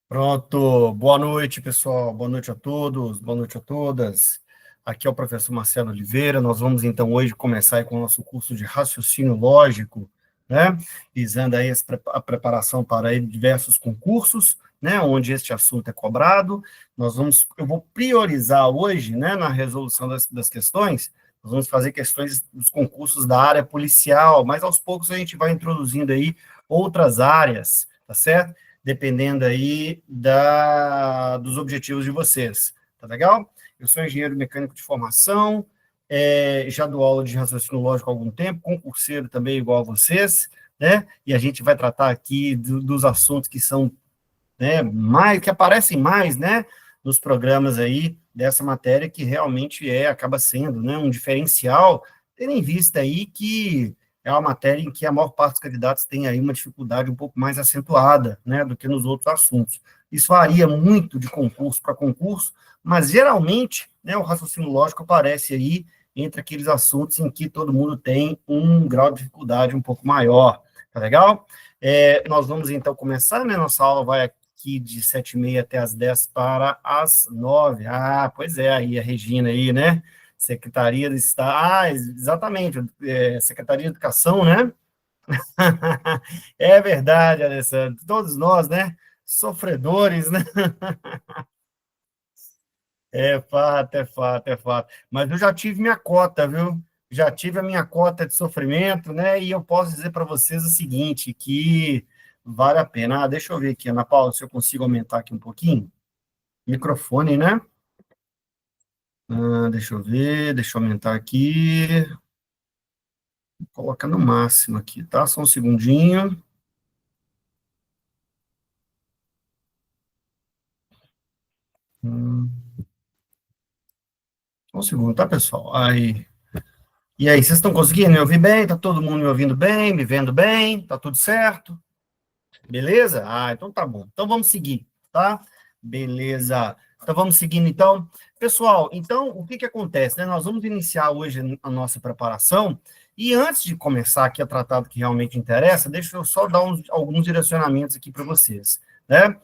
Pronto, boa noite, pessoal. Boa noite a todos, boa noite a todas. Aqui é o professor Marcelo Oliveira. Nós vamos, então, hoje começar aí com o nosso curso de raciocínio lógico, né? Visando aí a preparação para aí diversos concursos, né? Onde este assunto é cobrado. Eu vou priorizar hoje, né? Na resolução das questões, nós vamos fazer questões dos concursos da área policial, mas aos poucos a gente vai introduzindo aí outras áreas, tá certo? Dependendo aí dos objetivos de vocês. Tá legal? Eu sou engenheiro mecânico de formação, já dou aula de raciocínio lógico há algum tempo, concurseiro também igual a vocês, né? E a gente vai tratar aqui dos assuntos que são, né, que aparecem mais, né, nos programas aí dessa matéria, que realmente acaba sendo, né, um diferencial, tendo em vista aí que é uma matéria em que a maior parte dos candidatos tem aí uma dificuldade um pouco mais acentuada, né, do que nos outros assuntos. Isso varia muito de concurso para concurso, mas geralmente, né, o raciocínio lógico aparece aí entre aqueles assuntos em que todo mundo tem um grau de dificuldade um pouco maior, tá legal? Nós vamos então começar, né, nossa aula vai aqui de 7h30 até as 10 para as 9. Ah, pois é, aí a Regina aí, né? Secretaria de Estado. Ah, exatamente, Secretaria de Educação, né? É verdade, Alessandro. Todos nós, né? Sofredores, né? É fato, é fato, é fato. Mas eu já tive minha cota, viu? Já tive a minha cota de sofrimento, né? E eu posso dizer para vocês o seguinte, que vale a pena. Ah, deixa eu ver aqui, Ana Paula, se eu consigo aumentar aqui um pouquinho. Microfone, né? Ah, deixa eu ver, deixa eu aumentar aqui. Vou colocar no máximo aqui, tá? Só um segundinho. Hum, Só um segundo, tá, pessoal? Aí. E aí, vocês estão conseguindo me ouvir bem? Tá todo mundo me ouvindo bem, me vendo bem? Tá tudo certo? Beleza? Ah, então tá bom. Então vamos seguir, tá? Beleza. Então vamos seguindo, então. Pessoal, então, o que que acontece, né? Nós vamos iniciar hoje a nossa preparação, e antes de começar aqui a tratar do que realmente interessa, deixa eu só dar alguns direcionamentos aqui para vocês, né?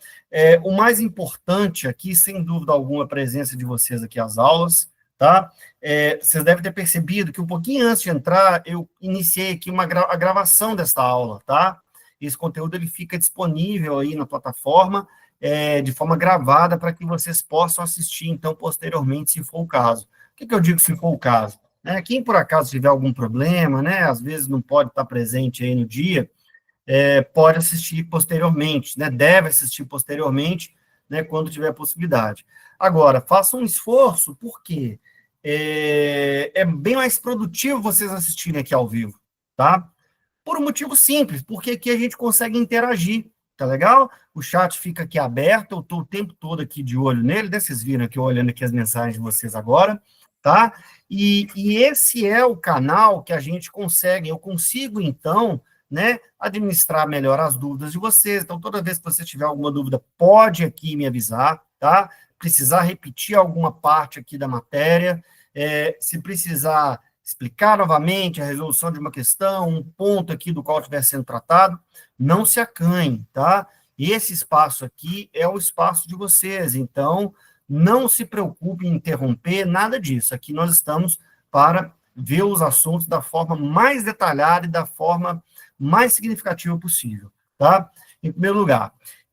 O mais importante aqui, sem dúvida alguma, é a presença de vocês aqui às aulas, tá? Vocês devem ter percebido que um pouquinho antes de entrar, eu iniciei aqui a gravação desta aula, tá? Esse conteúdo ele fica disponível aí na plataforma, de forma gravada, para que vocês possam assistir, então, posteriormente, se for o caso. O que eu digo se for o caso? Quem, por acaso, tiver algum problema, né, às vezes não pode estar presente aí no dia, pode assistir posteriormente, né, deve assistir posteriormente, né, quando tiver possibilidade. Agora, faça um esforço, porque é bem mais produtivo vocês assistirem aqui ao vivo, tá? Por um motivo simples, porque aqui a gente consegue interagir, tá legal? O chat fica aqui aberto, eu estou o tempo todo aqui de olho nele, né? Vocês viram aqui, olhando aqui as mensagens de vocês agora, tá? E esse é o canal que a gente consegue, eu consigo, então, né, administrar melhor as dúvidas de vocês. Então, toda vez que você tiver alguma dúvida, pode aqui me avisar, tá? Precisar repetir alguma parte aqui da matéria, se precisar explicar novamente a resolução de uma questão, um ponto aqui do qual estiver sendo tratado, não se acanhe, tá? Esse espaço aqui é o espaço de vocês, então não se preocupe em interromper, nada disso. Aqui nós estamos para ver os assuntos da forma mais detalhada e da forma mais significativa possível, tá? Em primeiro lugar.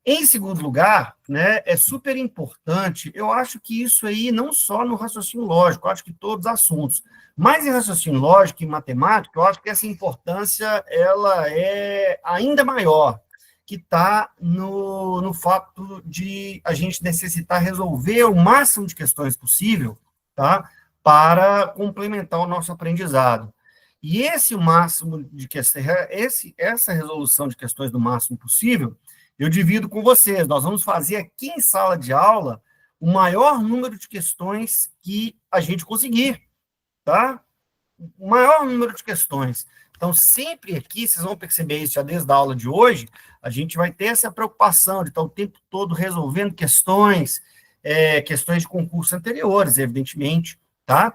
Em segundo lugar, né, é super importante, eu acho que isso aí não só no raciocínio lógico, eu acho que todos os assuntos, mas em raciocínio lógico e matemática, eu acho que essa importância ela é ainda maior, que está no fato de a gente necessitar resolver o máximo de questões possível, tá, para complementar o nosso aprendizado. E esse o máximo de questões, essa resolução de questões do máximo possível, eu divido com vocês. Nós vamos fazer aqui em sala de aula o maior número de questões que a gente conseguir, tá? O maior número de questões. Então, sempre aqui, vocês vão perceber isso já desde a aula de hoje, a gente vai ter essa preocupação de estar o tempo todo resolvendo questões de concursos anteriores, evidentemente, tá?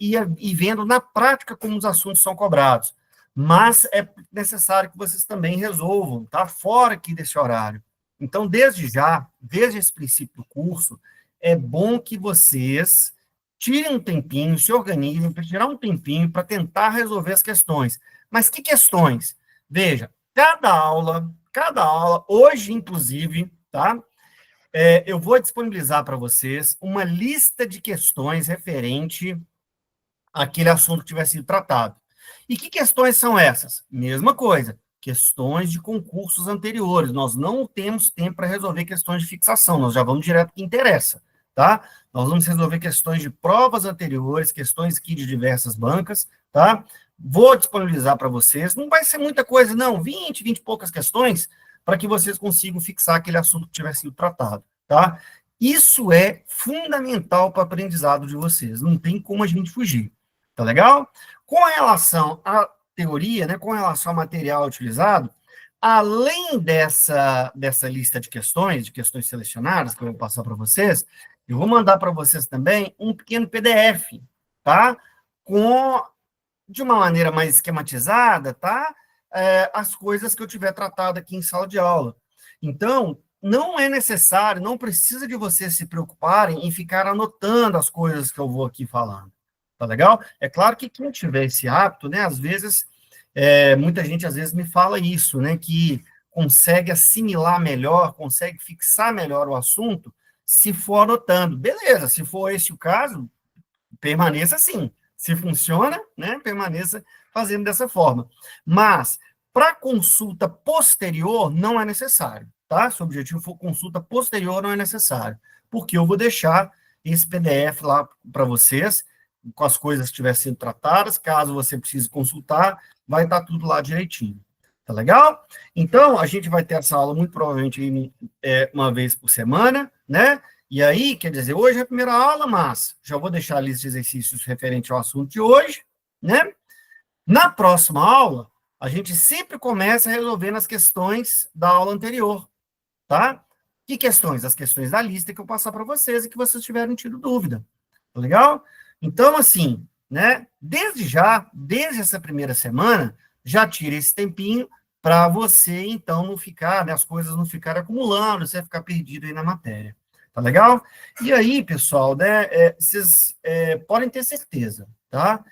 E vendo na prática como os assuntos são cobrados. Mas é necessário que vocês também resolvam, tá? Fora aqui desse horário, Então, desde já, desde esse princípio do curso, é bom que vocês tirem um tempinho, se organizem para tirar um tempinho para tentar resolver as questões. Mas que questões? Veja, cada aula, hoje, inclusive, tá? Eu vou disponibilizar para vocês uma lista de questões referente àquele assunto que tiver sido tratado. E que questões são essas? Mesma coisa, questões de concursos anteriores. Nós não temos tempo para resolver questões de fixação, nós já vamos direto ao que interessa, tá? Nós vamos resolver questões de provas anteriores, questões aqui de diversas bancas, tá? Vou disponibilizar para vocês. Não vai ser muita coisa, não. 20 e poucas questões para que vocês consigam fixar aquele assunto que tiver sido tratado, tá? Isso é fundamental para o aprendizado de vocês. Não tem como a gente fugir. Tá legal? Com relação à teoria, né, com relação ao material utilizado, além dessa lista de questões selecionadas, que eu vou passar para vocês, eu vou mandar para vocês também um pequeno PDF, tá? De uma maneira mais esquematizada, tá? As coisas que eu tiver tratado aqui em sala de aula. Então, não é necessário, não precisa de vocês se preocuparem em ficar anotando as coisas que eu vou aqui falando. Tá legal? É claro que quem tiver esse hábito, né, às vezes, muita gente às vezes me fala isso, né, que consegue assimilar melhor, consegue fixar melhor o assunto, se for anotando. Beleza, se for esse o caso, permaneça assim. Se funciona, né, permaneça fazendo dessa forma. Mas, para consulta posterior, não é necessário, tá? Se o objetivo for consulta posterior, não é necessário, porque eu vou deixar esse PDF lá para vocês, com as coisas que estiverem sendo tratadas, caso você precise consultar, vai estar tudo lá direitinho. Tá legal? Então, a gente vai ter essa aula muito provavelmente uma vez por semana, né? E aí, quer dizer, hoje é a primeira aula, mas já vou deixar a lista de exercícios referente ao assunto de hoje, né? Na próxima aula, a gente sempre começa resolvendo as questões da aula anterior, tá? Que questões? As questões da lista que eu passar para vocês e que vocês tiverem tido dúvida. Tá legal? Então, assim, né? Desde já, desde essa primeira semana, já tira esse tempinho para você, então, não ficar, né, as coisas não ficarem acumulando, você vai ficar perdido aí na matéria. Tá legal? E aí, pessoal, né, vocês podem ter certeza, tá?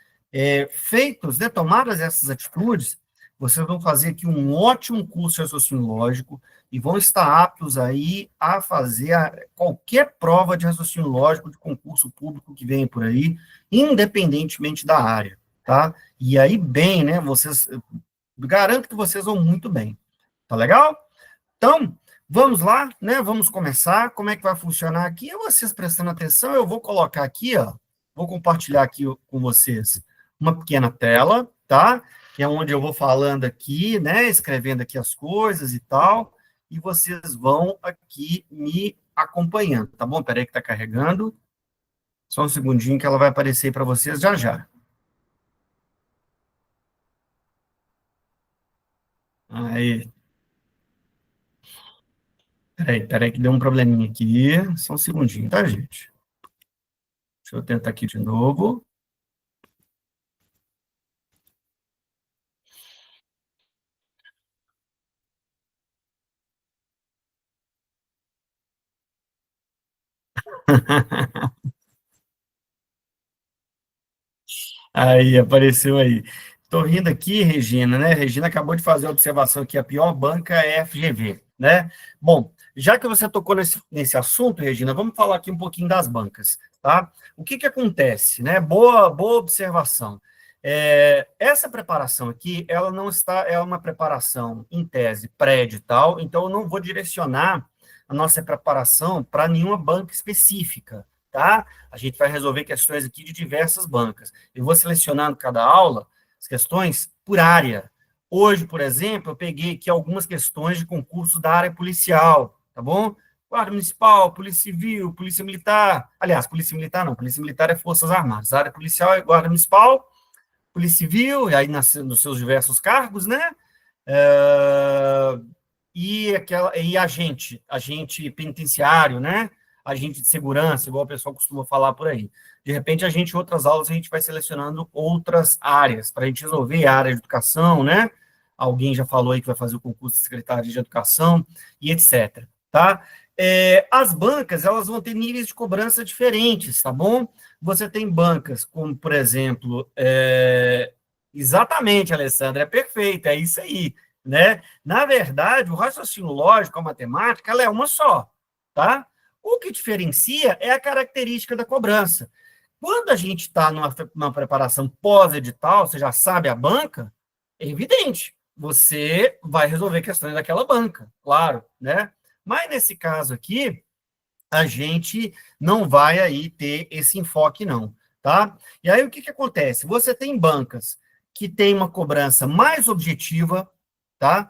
Feitos, né, tomadas essas atitudes, vocês vão fazer aqui um ótimo curso de raciocínio lógico e vão estar aptos aí a fazer qualquer prova de raciocínio lógico de concurso público que venha por aí, independentemente da área, tá? E aí, bem, né, vocês, garanto que vocês vão muito bem, tá legal? Então, vamos lá, né, vamos começar, como é que vai funcionar aqui? Vocês prestando atenção, eu vou colocar aqui, ó, vou compartilhar aqui com vocês uma pequena tela, tá? Que é onde eu vou falando aqui, né, escrevendo aqui as coisas e tal, e vocês vão aqui me acompanhando, tá bom? Peraí que tá carregando. Só um segundinho que ela vai aparecer para vocês já já. Aí. Peraí que deu um probleminha aqui. Só um segundinho, tá, gente? Deixa eu tentar aqui de novo. Aí, apareceu aí. Estou rindo aqui, Regina, né? Regina acabou de fazer a observação que a pior banca é a FGV, né? Bom, já que você tocou nesse assunto, Regina, vamos falar aqui um pouquinho das bancas, tá? O que acontece, né? Boa observação. Essa preparação aqui, ela não está, é uma preparação em tese pré-edital, então eu não vou direcionar a nossa preparação para nenhuma banca específica, tá? A gente vai resolver questões aqui de diversas bancas. Eu vou selecionando cada aula as questões por área. Hoje, por exemplo, eu peguei aqui algumas questões de concursos da área policial, tá bom? Guarda Municipal, Polícia Civil, Polícia Militar. Aliás, Polícia Militar não, Polícia Militar é Forças Armadas. A área policial é Guarda Municipal, Polícia Civil, e aí nos seus diversos cargos, né? E agente penitenciário, né? Agente de segurança, igual o pessoal costuma falar por aí. De repente, em outras aulas, a gente vai selecionando outras áreas, para a gente resolver a área de educação, né? alguém já falou aí que vai fazer o concurso de secretário de Educação, e etc., tá? As bancas, elas vão ter níveis de cobrança diferentes, tá bom? Você tem bancas como, por exemplo, exatamente, Alessandra, é perfeito, é isso aí, né? Na verdade, o raciocínio lógico, a matemática, ela é uma só, tá? O que diferencia é a característica da cobrança. Quando a gente está numa preparação pós-edital, você já sabe a banca, é evidente, você vai resolver questões daquela banca, claro, né? Mas nesse caso aqui, a gente não vai aí ter esse enfoque, não, tá? E aí o que acontece? Você tem bancas que têm uma cobrança mais objetiva, tá?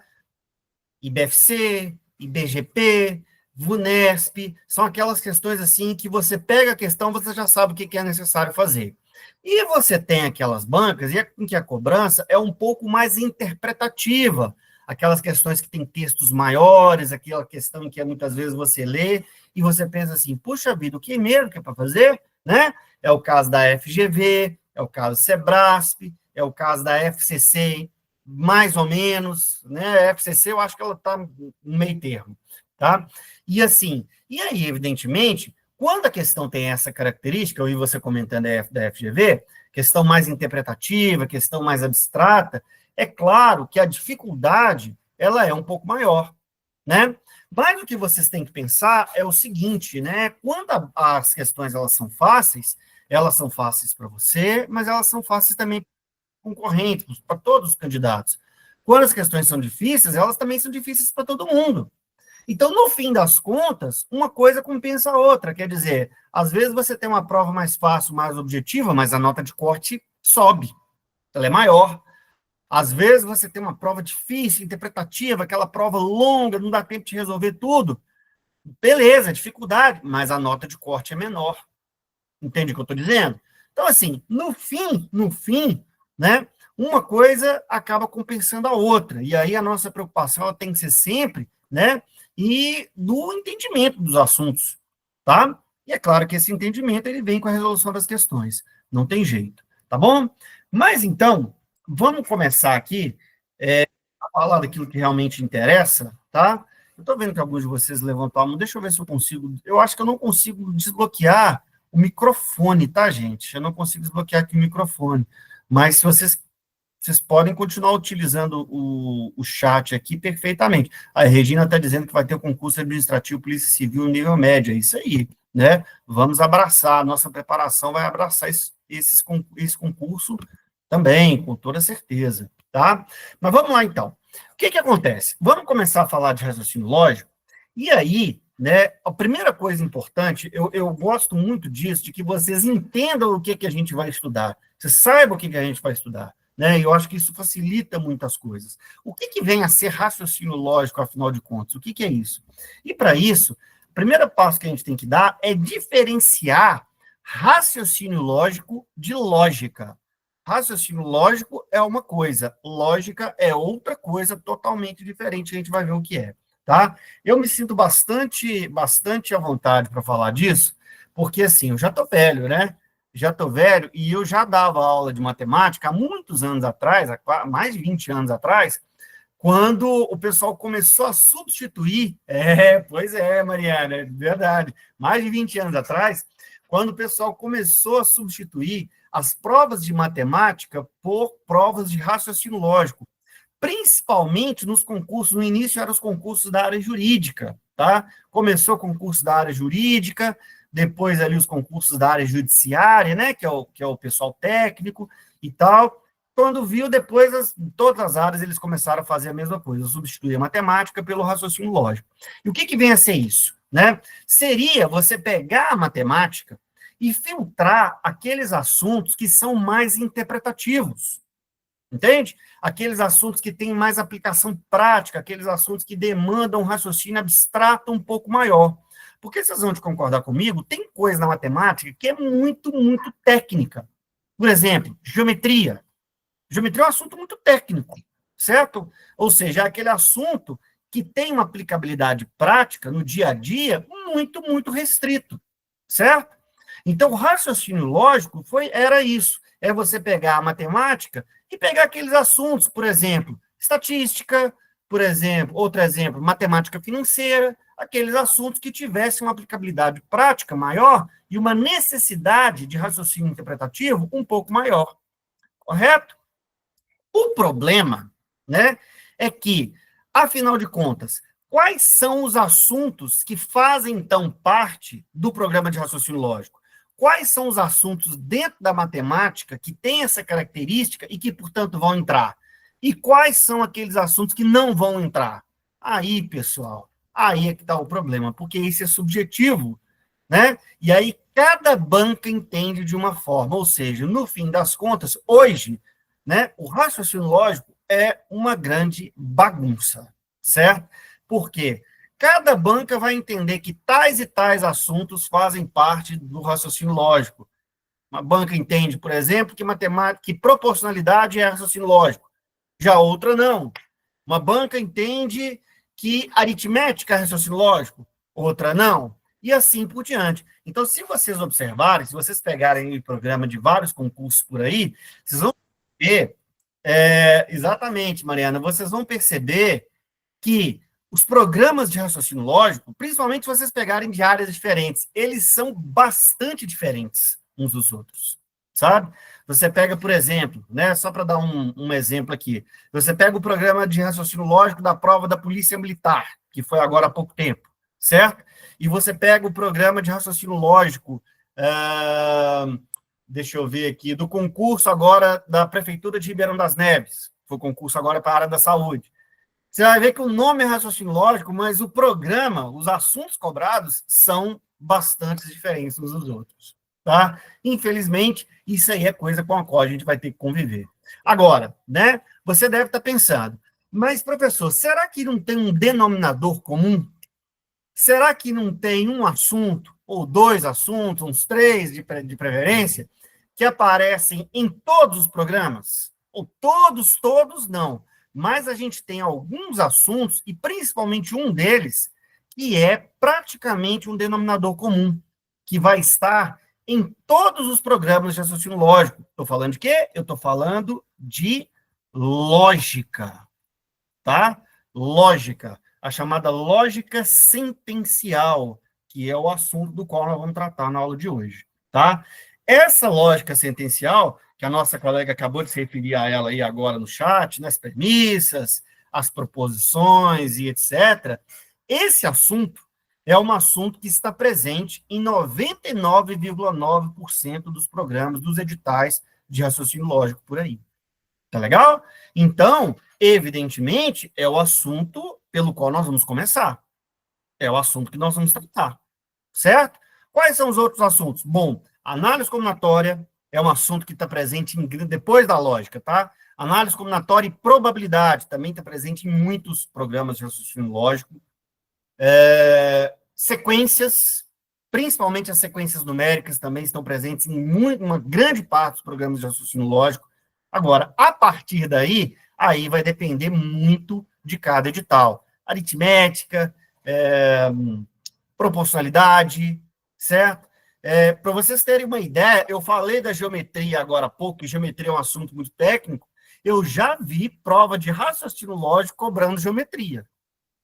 IBFC, IBGP, VUNESP, são aquelas questões assim que você pega a questão, você já sabe o que é necessário fazer. E você tem aquelas bancas em que a cobrança é um pouco mais interpretativa, aquelas questões que têm textos maiores, aquela questão que muitas vezes você lê e você pensa assim, puxa vida, o que mesmo que é para fazer? Né? É o caso da FGV, é o caso do SEBRASP, é o caso da FCC, mais ou menos, né? A FCC eu acho que ela está no meio termo, tá? E assim, e aí, evidentemente, quando a questão tem essa característica, eu vi você comentando da FGV, questão mais interpretativa, questão mais abstrata, é claro que a dificuldade, ela é um pouco maior, né? Mas o que vocês têm que pensar é o seguinte, né? Quando as questões, elas são fáceis para você, mas elas são fáceis também concorrentes, para todos os candidatos. Quando as questões são difíceis, elas também são difíceis para todo mundo. Então, no fim das contas, uma coisa compensa a outra. Quer dizer, às vezes você tem uma prova mais fácil, mais objetiva, mas a nota de corte sobe, ela é maior. Às vezes você tem uma prova difícil, interpretativa, aquela prova longa, não dá tempo de resolver tudo. Beleza, dificuldade, mas a nota de corte é menor. Entende o que eu estou dizendo? Então, assim, no fim, né, uma coisa acaba compensando a outra. E aí a nossa preocupação ela tem que ser sempre, né, e do entendimento dos assuntos, tá? E é claro que esse entendimento ele vem com a resolução das questões. Não tem jeito, tá bom? Mas então, vamos começar aqui a falar daquilo que realmente interessa, tá? Eu estou vendo que alguns de vocês levantaram a mão. Deixa eu ver se eu consigo. Eu acho que eu não consigo desbloquear o microfone, tá, gente? Eu não consigo desbloquear aqui o microfone. Mas se vocês podem continuar utilizando o chat aqui perfeitamente. A Regina está dizendo que vai ter o concurso administrativo Polícia Civil nível médio. É isso aí, né? Vamos abraçar. A nossa preparação vai abraçar esse concurso também, com toda certeza, tá? Mas vamos lá, então. O que acontece? Vamos começar a falar de raciocínio lógico, e aí, né, a primeira coisa importante, eu gosto muito disso, de que vocês entendam o que a gente vai estudar, vocês saibam o que a gente vai estudar, né, e eu acho que isso facilita muitas coisas. O que vem a ser raciocínio lógico, afinal de contas? O que é isso? E para isso, o primeiro passo que a gente tem que dar é diferenciar raciocínio lógico de lógica. Raciocínio lógico é uma coisa, lógica é outra coisa totalmente diferente, a gente vai ver o que é, tá? Eu me sinto bastante à vontade para falar disso, porque assim, eu já estou velho, né? Já estou velho e eu já dava aula de matemática há muitos anos atrás, há mais de 20 anos atrás, quando o pessoal começou a substituir, pois é, Mariana, é verdade, mais de 20 anos atrás, quando o pessoal começou a substituir as provas de matemática por provas de raciocínio lógico, principalmente nos concursos, no início eram os concursos da área jurídica, tá? Começou o concurso da área jurídica, depois ali os concursos da área judiciária, né, que é o pessoal técnico e tal. Quando viu, depois, todas as áreas, eles começaram a fazer a mesma coisa, substituir a matemática pelo raciocínio lógico. E o que vem a ser isso? Né? Seria você pegar a matemática e filtrar aqueles assuntos que são mais interpretativos, entende? Aqueles assuntos que têm mais aplicação prática, aqueles assuntos que demandam um raciocínio abstrato um pouco maior. Porque vocês vão concordar comigo, tem coisa na matemática que é muito, muito técnica. Por exemplo, geometria. Geometria é um assunto muito técnico, certo? Ou seja, é aquele assunto que tem uma aplicabilidade prática no dia a dia muito, muito restrito, certo? Então, o raciocínio lógico era isso, é você pegar a matemática e pegar aqueles assuntos, por exemplo, Estatística, por exemplo, outro exemplo, matemática financeira, aqueles assuntos que tivessem uma aplicabilidade prática maior e uma necessidade de raciocínio interpretativo um pouco maior, correto? O problema, né, é que, afinal de contas, quais são os assuntos que fazem, então, parte do programa de raciocínio lógico? Quais são os assuntos dentro da matemática que têm essa característica e que, portanto, vão entrar? E quais são aqueles assuntos que não vão entrar? Aí, pessoal, aí é que está o problema, porque isso é subjetivo, né? E aí cada banca entende de uma forma, ou seja, no fim das contas, hoje, né, o raciocínio lógico é uma grande bagunça, certo? Por quê? Cada banca vai entender que tais e tais assuntos fazem parte do raciocínio lógico. Uma banca entende, por exemplo, que matemática, que proporcionalidade é raciocínio lógico. Já outra não. Uma banca entende que aritmética é raciocínio lógico, outra não. E assim por diante. Então, se vocês observarem, se vocês pegarem o programa de vários concursos por aí, vocês vão ver, exatamente, Mariana, vocês vão perceber que os programas de raciocínio lógico, principalmente se vocês pegarem de áreas diferentes, eles são bastante diferentes uns dos outros, sabe? Você pega, por exemplo, né, só para dar um exemplo aqui, você pega o programa de raciocínio lógico da prova da Polícia Militar, que foi agora há pouco tempo, certo? E você pega o programa de raciocínio lógico, deixa eu ver aqui, do concurso agora da Prefeitura de Ribeirão das Neves, foi concurso agora para a área da saúde. Você vai ver que o nome é raciocínio lógico, mas o programa, os assuntos cobrados, são bastante diferentes uns dos outros, tá? Infelizmente, isso aí é coisa com a qual a gente vai ter que conviver. Agora, né, você deve estar pensando, mas, professor, será que não tem um denominador comum? Será que não tem um assunto, ou dois assuntos, uns três de preferência, que aparecem em todos os programas? Ou todos não. Mas a gente tem alguns assuntos, e principalmente um deles, que é praticamente um denominador comum, que vai estar em todos os programas de raciocínio lógico. Estou falando de quê? Eu estou falando de lógica, tá? Lógica, a chamada lógica sentencial, que é o assunto do qual nós vamos tratar na aula de hoje, tá? Essa lógica sentencial, que a nossa colega acabou de se referir a ela aí agora no chat, nas premissas, as proposições e etc., esse assunto é um assunto que está presente em 99,9% dos programas, dos editais de raciocínio lógico por aí. Tá legal? Então, evidentemente, é o assunto pelo qual nós vamos começar. É o assunto que nós vamos tratar. Certo? Quais são os outros assuntos? Bom, análise combinatória é um assunto que está presente depois da lógica, tá? Análise combinatória e probabilidade também está presente em muitos programas de raciocínio lógico. Sequências, principalmente as sequências numéricas, também estão presentes em uma grande parte dos programas de raciocínio lógico. Agora, a partir daí, aí vai depender muito de cada edital. Aritmética, proporcionalidade, certo? Para vocês terem uma ideia, eu falei da geometria agora há pouco, e geometria é um assunto muito técnico, eu já vi prova de raciocínio lógico cobrando geometria.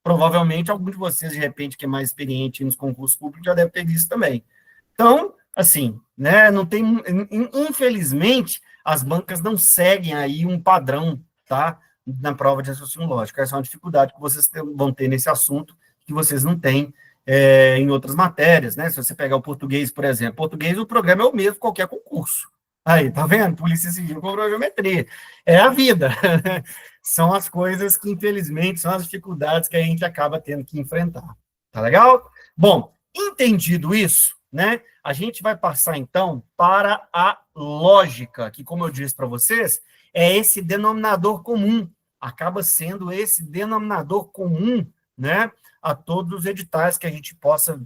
Provavelmente, algum de vocês, de repente, que é mais experiente nos concursos públicos, já deve ter visto também. Então, assim, né, não tem, infelizmente, as bancas não seguem aí um padrão, tá, na prova de raciocínio lógico. Essa é uma dificuldade que vocês vão ter nesse assunto, que vocês não têm em outras matérias, né? Se você pegar o português, por exemplo, português, o programa é o mesmo qualquer concurso. Aí, tá vendo? Polícia Civil cobrou geometria. É a vida. São as coisas que, infelizmente, são as dificuldades que a gente acaba tendo que enfrentar. Tá legal? Bom, entendido isso, né? A gente vai passar, então, para a lógica, que, como eu disse para vocês, é esse denominador comum. Acaba sendo esse denominador comum, né, a todos os editais que a gente possa,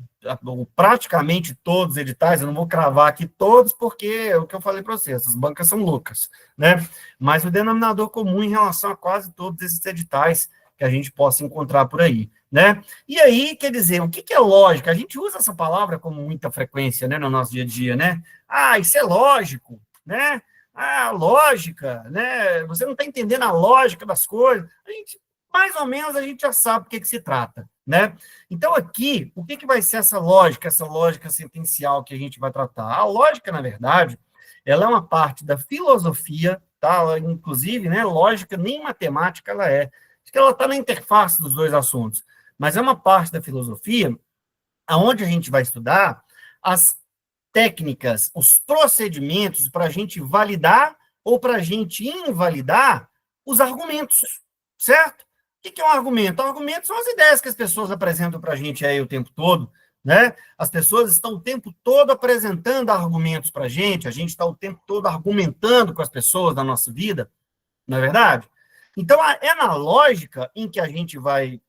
praticamente todos os editais, eu não vou cravar aqui todos, porque é o que eu falei para vocês, as bancas são loucas, né? Mas o denominador comum em relação a quase todos esses editais que a gente possa encontrar por aí, né? E aí, quer dizer, o que é lógica? A gente usa essa palavra com muita frequência, né, no nosso dia a dia, né? Ah, isso é lógico, né? lógica, né? Você não está entendendo a lógica das coisas. Mais ou menos, a gente já sabe do que se trata, né? Então, aqui, o que vai ser essa lógica sentencial que a gente vai tratar? A lógica, na verdade, ela é uma parte da filosofia, tá? Ela, inclusive, né, lógica nem matemática ela é. Acho que ela está na interface dos dois assuntos, mas é uma parte da filosofia aonde a gente vai estudar as técnicas, os procedimentos para a gente validar ou para a gente invalidar os argumentos, certo? O que é um argumento? Um argumento são as ideias que as pessoas apresentam para a gente aí o tempo todo, né? As pessoas estão o tempo todo apresentando argumentos para a gente está o tempo todo argumentando com as pessoas da nossa vida, não é verdade? Então, é na lógica em que a gente vai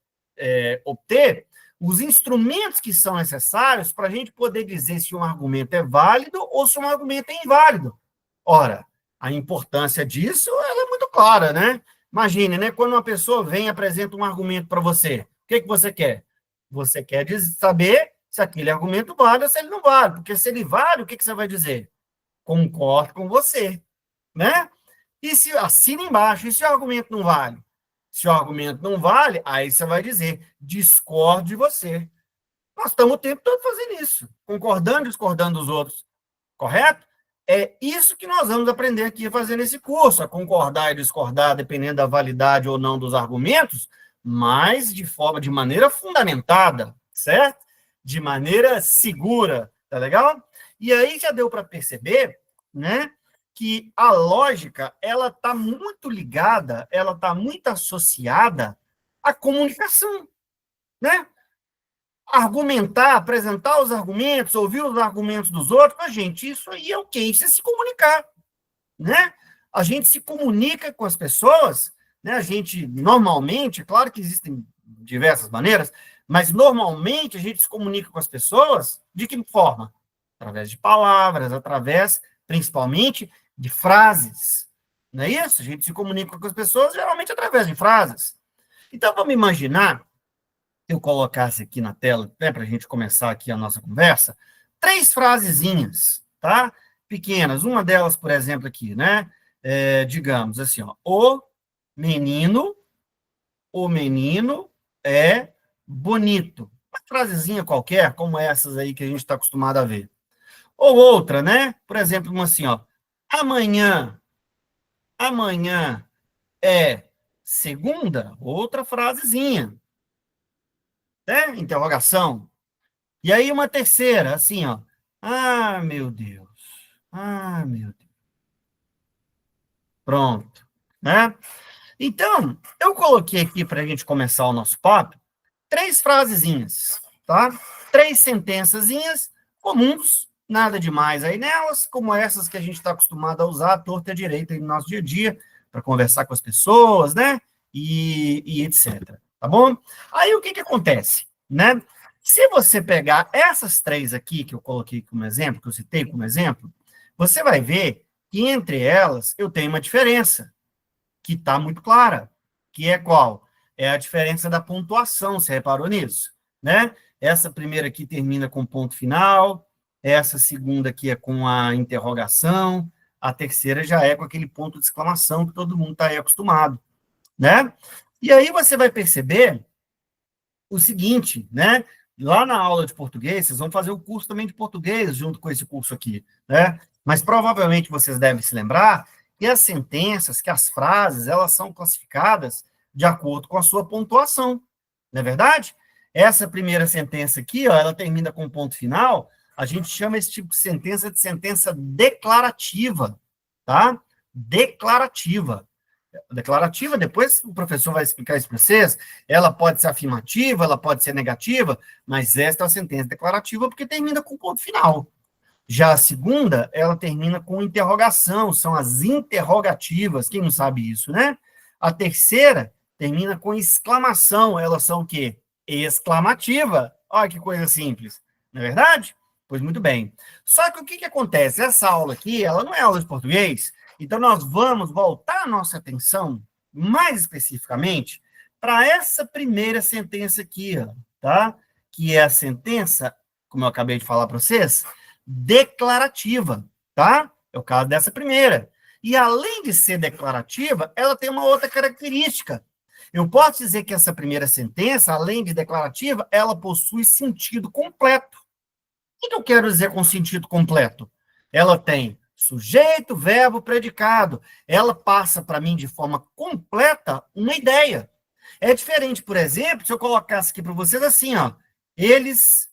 obter os instrumentos que são necessários para a gente poder dizer se um argumento é válido ou se um argumento é inválido. Ora, a importância disso ela é muito clara, né? Imagine, né? Quando uma pessoa vem e apresenta um argumento para você, o que você quer? Você quer saber se aquele argumento vale ou se ele não vale. Porque se ele vale, o que você vai dizer? Concordo com você, né? E se assina embaixo, e se o argumento não vale? Se o argumento não vale, aí você vai dizer, discordo de você. Nós estamos o tempo todo fazendo isso, concordando e discordando dos outros, correto? É isso que nós vamos aprender aqui a fazer nesse curso, a concordar e discordar, dependendo da validade ou não dos argumentos, mas de maneira fundamentada, certo? De maneira segura, tá legal? E aí já deu para perceber, né, que a lógica, ela está muito ligada, ela está muito associada à comunicação, né? Argumentar, apresentar os argumentos, ouvir os argumentos dos outros, a gente, isso aí é o quê? Isso é se comunicar, né? A gente se comunica com as pessoas, né? A gente, normalmente, claro que existem diversas maneiras, mas normalmente a gente se comunica com as pessoas de que forma? Através de palavras, através, principalmente, de frases. Não é isso? A gente se comunica com as pessoas geralmente através de frases. Então, vamos imaginar que eu colocasse aqui na tela, até para a gente começar aqui a nossa conversa, 3 frasezinhas, tá? Pequenas. Uma delas, por exemplo, aqui, né? Digamos assim, ó, menino, o menino é bonito. Uma frasezinha qualquer, como essas aí que a gente está acostumado a ver. Ou outra, né? Por exemplo, uma assim, ó, amanhã é segunda, outra frasezinha, né? Interrogação. E aí uma terceira, assim, ó. Ah, meu Deus. Ah, meu Deus. Pronto, né? Então, eu coloquei aqui para a gente começar o nosso papo 3 frasezinhas, tá? 3 sentençazinhas comuns, nada demais aí nelas, como essas que a gente está acostumado a usar à torta e à direita no nosso dia a dia, para conversar com as pessoas, né? E etc. Tá bom? Aí o que acontece, né? Se você pegar essas 3 aqui que eu coloquei como exemplo, que eu citei como exemplo, você vai ver que entre elas eu tenho uma diferença que está muito clara, que é qual? É a diferença da pontuação, você reparou nisso? Né? Essa primeira aqui termina com ponto final, essa segunda aqui é com a interrogação, a terceira já é com aquele ponto de exclamação que todo mundo está aí acostumado, né? E aí você vai perceber o seguinte, né? Lá na aula de português, vocês vão fazer o curso também de português junto com esse curso aqui, né? Mas provavelmente vocês devem se lembrar que as sentenças, que as frases, elas são classificadas de acordo com a sua pontuação, não é verdade? Essa primeira sentença aqui, ó, ela termina com ponto final, a gente chama esse tipo de sentença declarativa, tá? Declarativa. Declarativa, depois o professor vai explicar isso para vocês, ela pode ser afirmativa, ela pode ser negativa, mas esta é a sentença declarativa porque termina com ponto final. Já a segunda, ela termina com interrogação, são as interrogativas, quem não sabe isso, né? A terceira termina com exclamação, elas são o quê? Exclamativa. Olha que coisa simples, não é verdade? Pois muito bem. Só que o que acontece? Essa aula aqui, ela não é aula de português, então nós vamos voltar a nossa atenção, mais especificamente, para essa primeira sentença aqui, ó, tá? Que é a sentença, como eu acabei de falar para vocês, declarativa, tá? É o caso dessa primeira. E além de ser declarativa, ela tem uma outra característica. Eu posso dizer que essa primeira sentença, além de declarativa, ela possui sentido completo. O que eu quero dizer com sentido completo? Ela tem sujeito, verbo, predicado. Ela passa para mim de forma completa uma ideia. É diferente, por exemplo, se eu colocasse aqui para vocês assim, ó, eles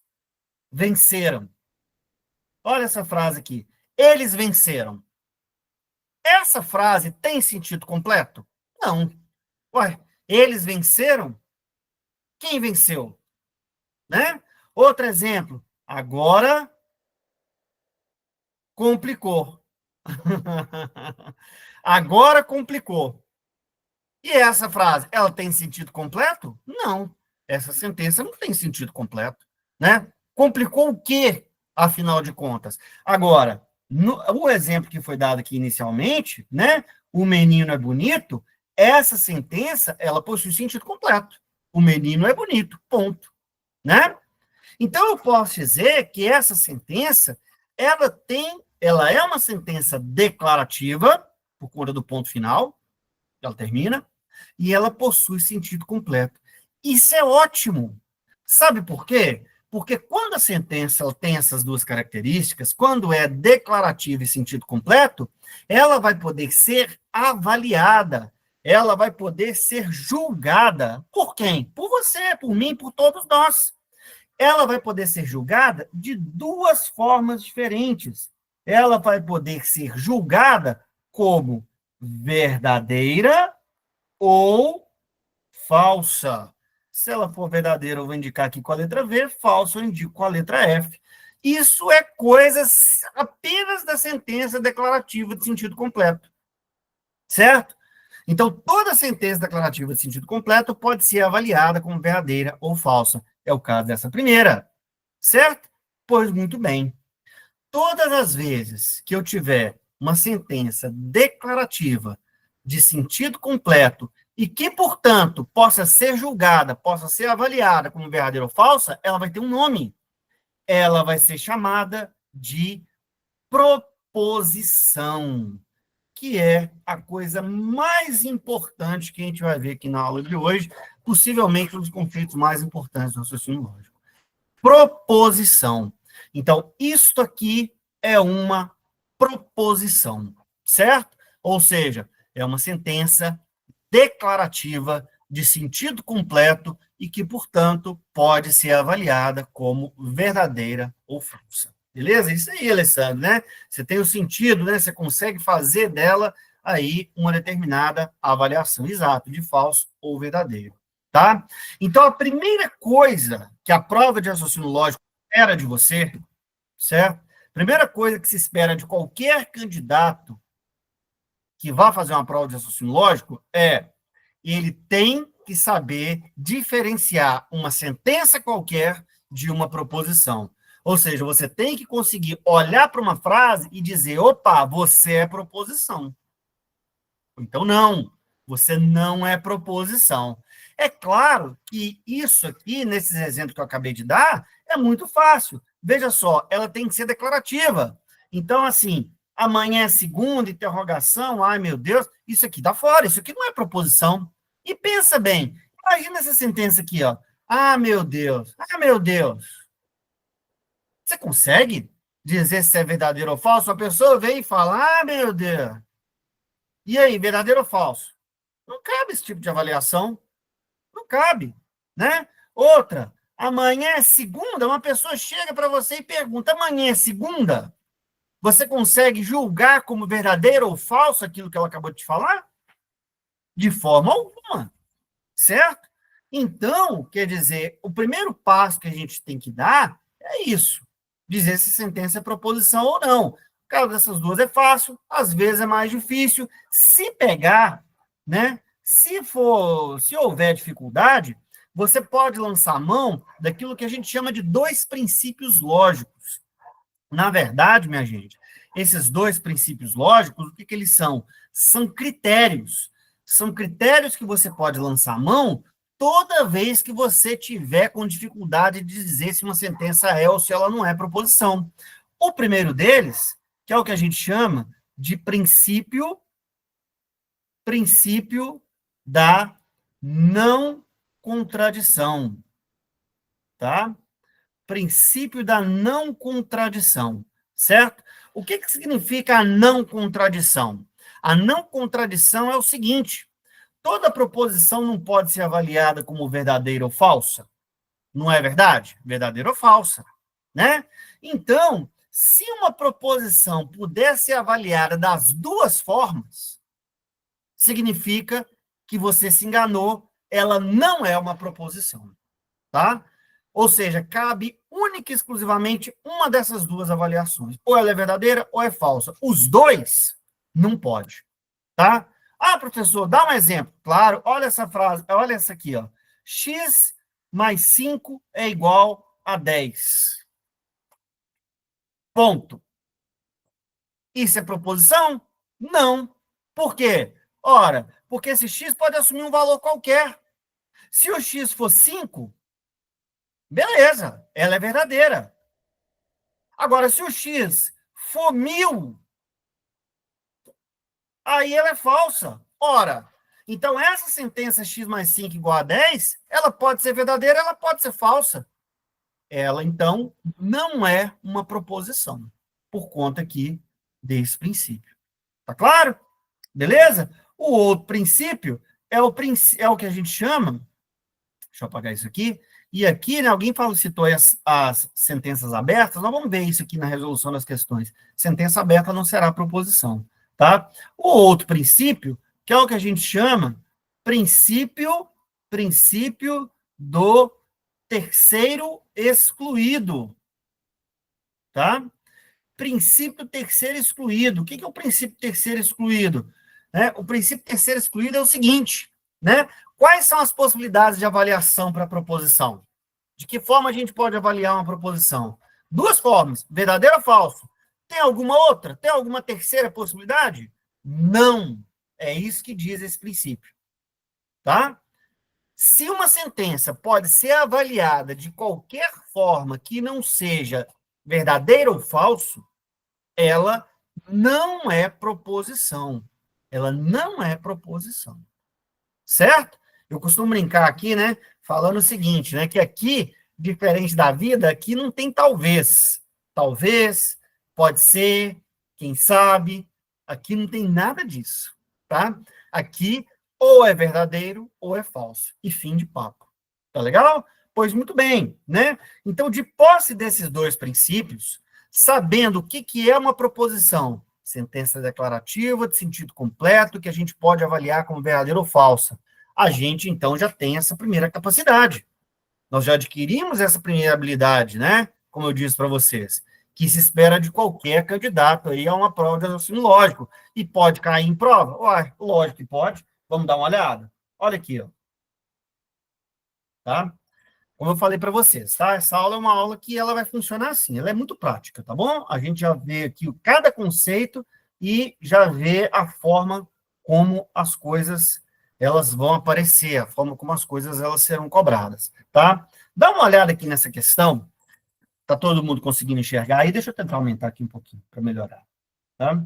venceram. Olha essa frase aqui. Eles venceram. Essa frase tem sentido completo? Não. Ué, eles venceram? Quem venceu? Né? Outro exemplo. Agora complicou. Agora complicou. E essa frase, ela tem sentido completo? Não. Essa sentença não tem sentido completo, né? Complicou o quê, afinal de contas? Agora, o exemplo que foi dado aqui inicialmente, né? O menino é bonito, essa sentença, ela possui sentido completo. O menino é bonito, ponto, né? Então, eu posso dizer que essa sentença, ela é uma sentença declarativa, por conta do ponto final, ela termina, e ela possui sentido completo. Isso é ótimo. Sabe por quê? Porque quando a sentença ela tem essas duas características, quando é declarativa e sentido completo, ela vai poder ser avaliada, ela vai poder ser julgada. Por quem? Por você, por mim, por todos nós. Ela vai poder ser julgada de duas formas diferentes. Ela vai poder ser julgada como verdadeira ou falsa. Se ela for verdadeira, eu vou indicar aqui com a letra V, falsa, eu indico com a letra F. Isso é coisa apenas da sentença declarativa de sentido completo. Certo? Então, toda sentença declarativa de sentido completo pode ser avaliada como verdadeira ou falsa. É o caso dessa primeira. Certo? Pois muito bem. Todas as vezes que eu tiver uma sentença declarativa de sentido completo e que, portanto, possa ser julgada, possa ser avaliada como verdadeira ou falsa, ela vai ter um nome. Ela vai ser chamada de proposição, que é a coisa mais importante que a gente vai ver aqui na aula de hoje, possivelmente um dos conceitos mais importantes do raciocínio lógico. Proposição. Então, isto aqui é uma proposição, certo? Ou seja, é uma sentença declarativa de sentido completo e que, portanto, pode ser avaliada como verdadeira ou falsa. Beleza? Isso aí, Alessandro, né? Você tem o sentido, né? Você consegue fazer dela aí uma determinada avaliação exata de falso ou verdadeiro, tá? Então, a primeira coisa que a prova de raciocínio lógico espera de você, certo? Primeira coisa que se espera de qualquer candidato que vá fazer uma prova de raciocínio lógico é ele tem que saber diferenciar uma sentença qualquer de uma proposição. Ou seja, você tem que conseguir olhar para uma frase e dizer, opa, você é proposição. Então, não, você não é proposição. É claro que isso aqui, nesses exemplos que eu acabei de dar, é muito fácil. Veja só, ela tem que ser declarativa. Então, assim, amanhã é segunda, interrogação, ai meu Deus, isso aqui dá fora, isso aqui não é proposição. E pensa bem, imagina essa sentença aqui, ó. Ah, meu Deus, ah, meu Deus. Você consegue dizer se é verdadeiro ou falso? A pessoa vem e fala, ah, meu Deus. E aí, verdadeiro ou falso? Não cabe esse tipo de avaliação. Não cabe, né? Outra, amanhã é segunda, uma pessoa chega para você e pergunta, amanhã é segunda? Você consegue julgar como verdadeiro ou falso aquilo que ela acabou de te falar? De forma alguma, certo? Então, quer dizer, o primeiro passo que a gente tem que dar é isso, dizer se sentença é proposição ou não. O caso dessas duas é fácil, às vezes é mais difícil. Se pegar, né? Se houver dificuldade, você pode lançar a mão daquilo que a gente chama de dois princípios lógicos. Na verdade, minha gente, esses dois princípios lógicos, o que eles são? São critérios. São critérios que você pode lançar a mão toda vez que você tiver com dificuldade de dizer se uma sentença é ou se ela não é proposição. O primeiro deles, que é o que a gente chama de princípio da não contradição, tá? Princípio da não contradição, certo? O que significa a não contradição? A não contradição é o seguinte: toda proposição não pode ser avaliada como verdadeira ou falsa. Não é verdade? Verdadeira ou falsa, né? Então, se uma proposição pudesse ser avaliada das duas formas, significa que você se enganou, ela não é uma proposição, tá? Ou seja, cabe única e exclusivamente uma dessas duas avaliações. Ou ela é verdadeira ou é falsa. Os dois não pode, tá? Ah, professor, dá um exemplo. Claro, olha essa frase, olha essa aqui, ó. X mais 5 é igual a 10. Ponto. Isso é proposição? Não. Por quê? Ora, porque esse x pode assumir um valor qualquer. Se o x for 5, beleza, ela é verdadeira. Agora, se o x for 1000, aí ela é falsa. Ora, então essa sentença x mais 5 igual a 10, ela pode ser verdadeira, ela pode ser falsa. Ela, então, não é uma proposição, por conta aqui desse princípio. Tá claro? Beleza? O outro princípio é o que a gente chama, deixa eu apagar isso aqui, e aqui, né, alguém citou as sentenças abertas, nós vamos ver isso aqui na resolução das questões. Sentença aberta não será proposição, tá? O outro princípio, que é o que a gente chama princípio do terceiro excluído, tá? Princípio terceiro excluído. O que é o princípio terceiro excluído? O princípio terceiro excluído é o seguinte, né? Quais são as possibilidades de avaliação para a proposição? De que forma a gente pode avaliar uma proposição? Duas formas, verdadeiro ou falso. Tem alguma outra? Tem alguma terceira possibilidade? Não. É isso que diz esse princípio, tá? Se uma sentença pode ser avaliada de qualquer forma que não seja verdadeiro ou falso, ela não é proposição. Ela não é proposição. Certo? Eu costumo brincar aqui, né, falando o seguinte, né, que aqui, diferente da vida, aqui não tem talvez. Talvez, pode ser, quem sabe, aqui não tem nada disso, tá? Aqui, ou é verdadeiro, ou é falso. E fim de papo. Tá legal? Pois muito bem, né? Então, de posse desses dois princípios, sabendo o que é uma proposição, sentença declarativa de sentido completo, que a gente pode avaliar como verdadeira ou falsa, a gente, então, já tem essa primeira capacidade. Nós já adquirimos essa primeira habilidade, né? Como eu disse para vocês, que se espera de qualquer candidato aí a uma prova de raciocínio lógico. E pode cair em prova? Ué, lógico que pode. Vamos dar uma olhada? Olha aqui, ó. Tá? Como eu falei para vocês, tá? Essa aula é uma aula que ela vai funcionar assim, ela é muito prática, tá bom? A gente já vê aqui cada conceito e já vê a forma como as coisas elas vão aparecer, a forma como as coisas elas serão cobradas, tá? Dá uma olhada aqui nessa questão. Tá todo mundo conseguindo enxergar aí? Deixa eu tentar aumentar aqui um pouquinho para melhorar, tá?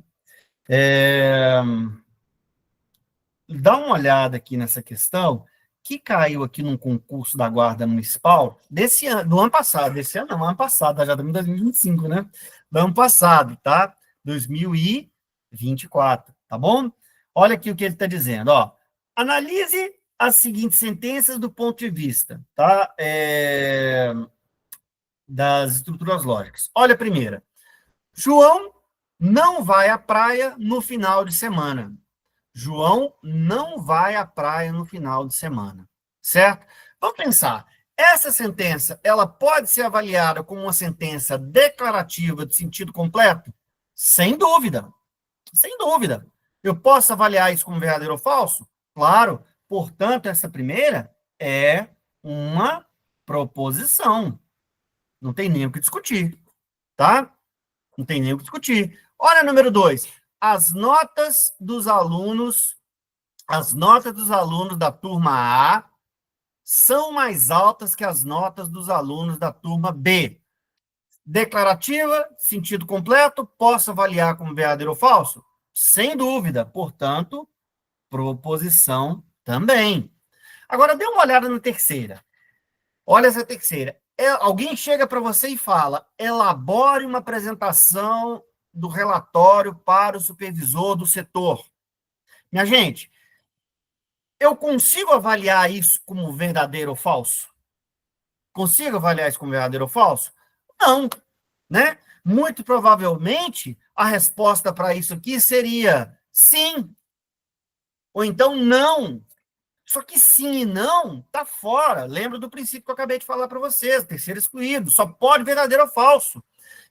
Dá uma olhada aqui nessa questão que caiu aqui num concurso da Guarda Municipal desse ano, do ano passado, desse ano não, ano passado, já estamos em 2025, né? Do ano passado, tá? 2024, tá bom? Olha aqui o que ele está dizendo, ó. Analise as seguintes sentenças do ponto de vista, tá? Das estruturas lógicas. Olha a primeira. João não vai à praia no final de semana. João não vai à praia no final de semana, certo? Vamos pensar, essa sentença, ela pode ser avaliada como uma sentença declarativa de sentido completo? Sem dúvida, sem dúvida. Eu posso avaliar isso como verdadeiro ou falso? Claro, portanto, essa primeira é uma proposição. Não tem nem o que discutir, tá? Não tem nem o que discutir. Olha, número 2. As notas dos alunos da turma A são mais altas que as notas dos alunos da turma B. Declarativa, sentido completo, posso avaliar como verdadeiro ou falso? Sem dúvida. Portanto, proposição também. Agora, dê uma olhada na terceira. Olha essa terceira. Alguém chega para você e fala: elabore uma apresentação do relatório para o supervisor do setor. Minha gente, eu consigo avaliar isso como verdadeiro ou falso? Consigo avaliar isso como verdadeiro ou falso? Não, né? Muito provavelmente, a resposta para isso aqui seria sim, ou então não. Só que sim e não tá fora. Lembra do princípio que eu acabei de falar para vocês, terceiro excluído, só pode verdadeiro ou falso.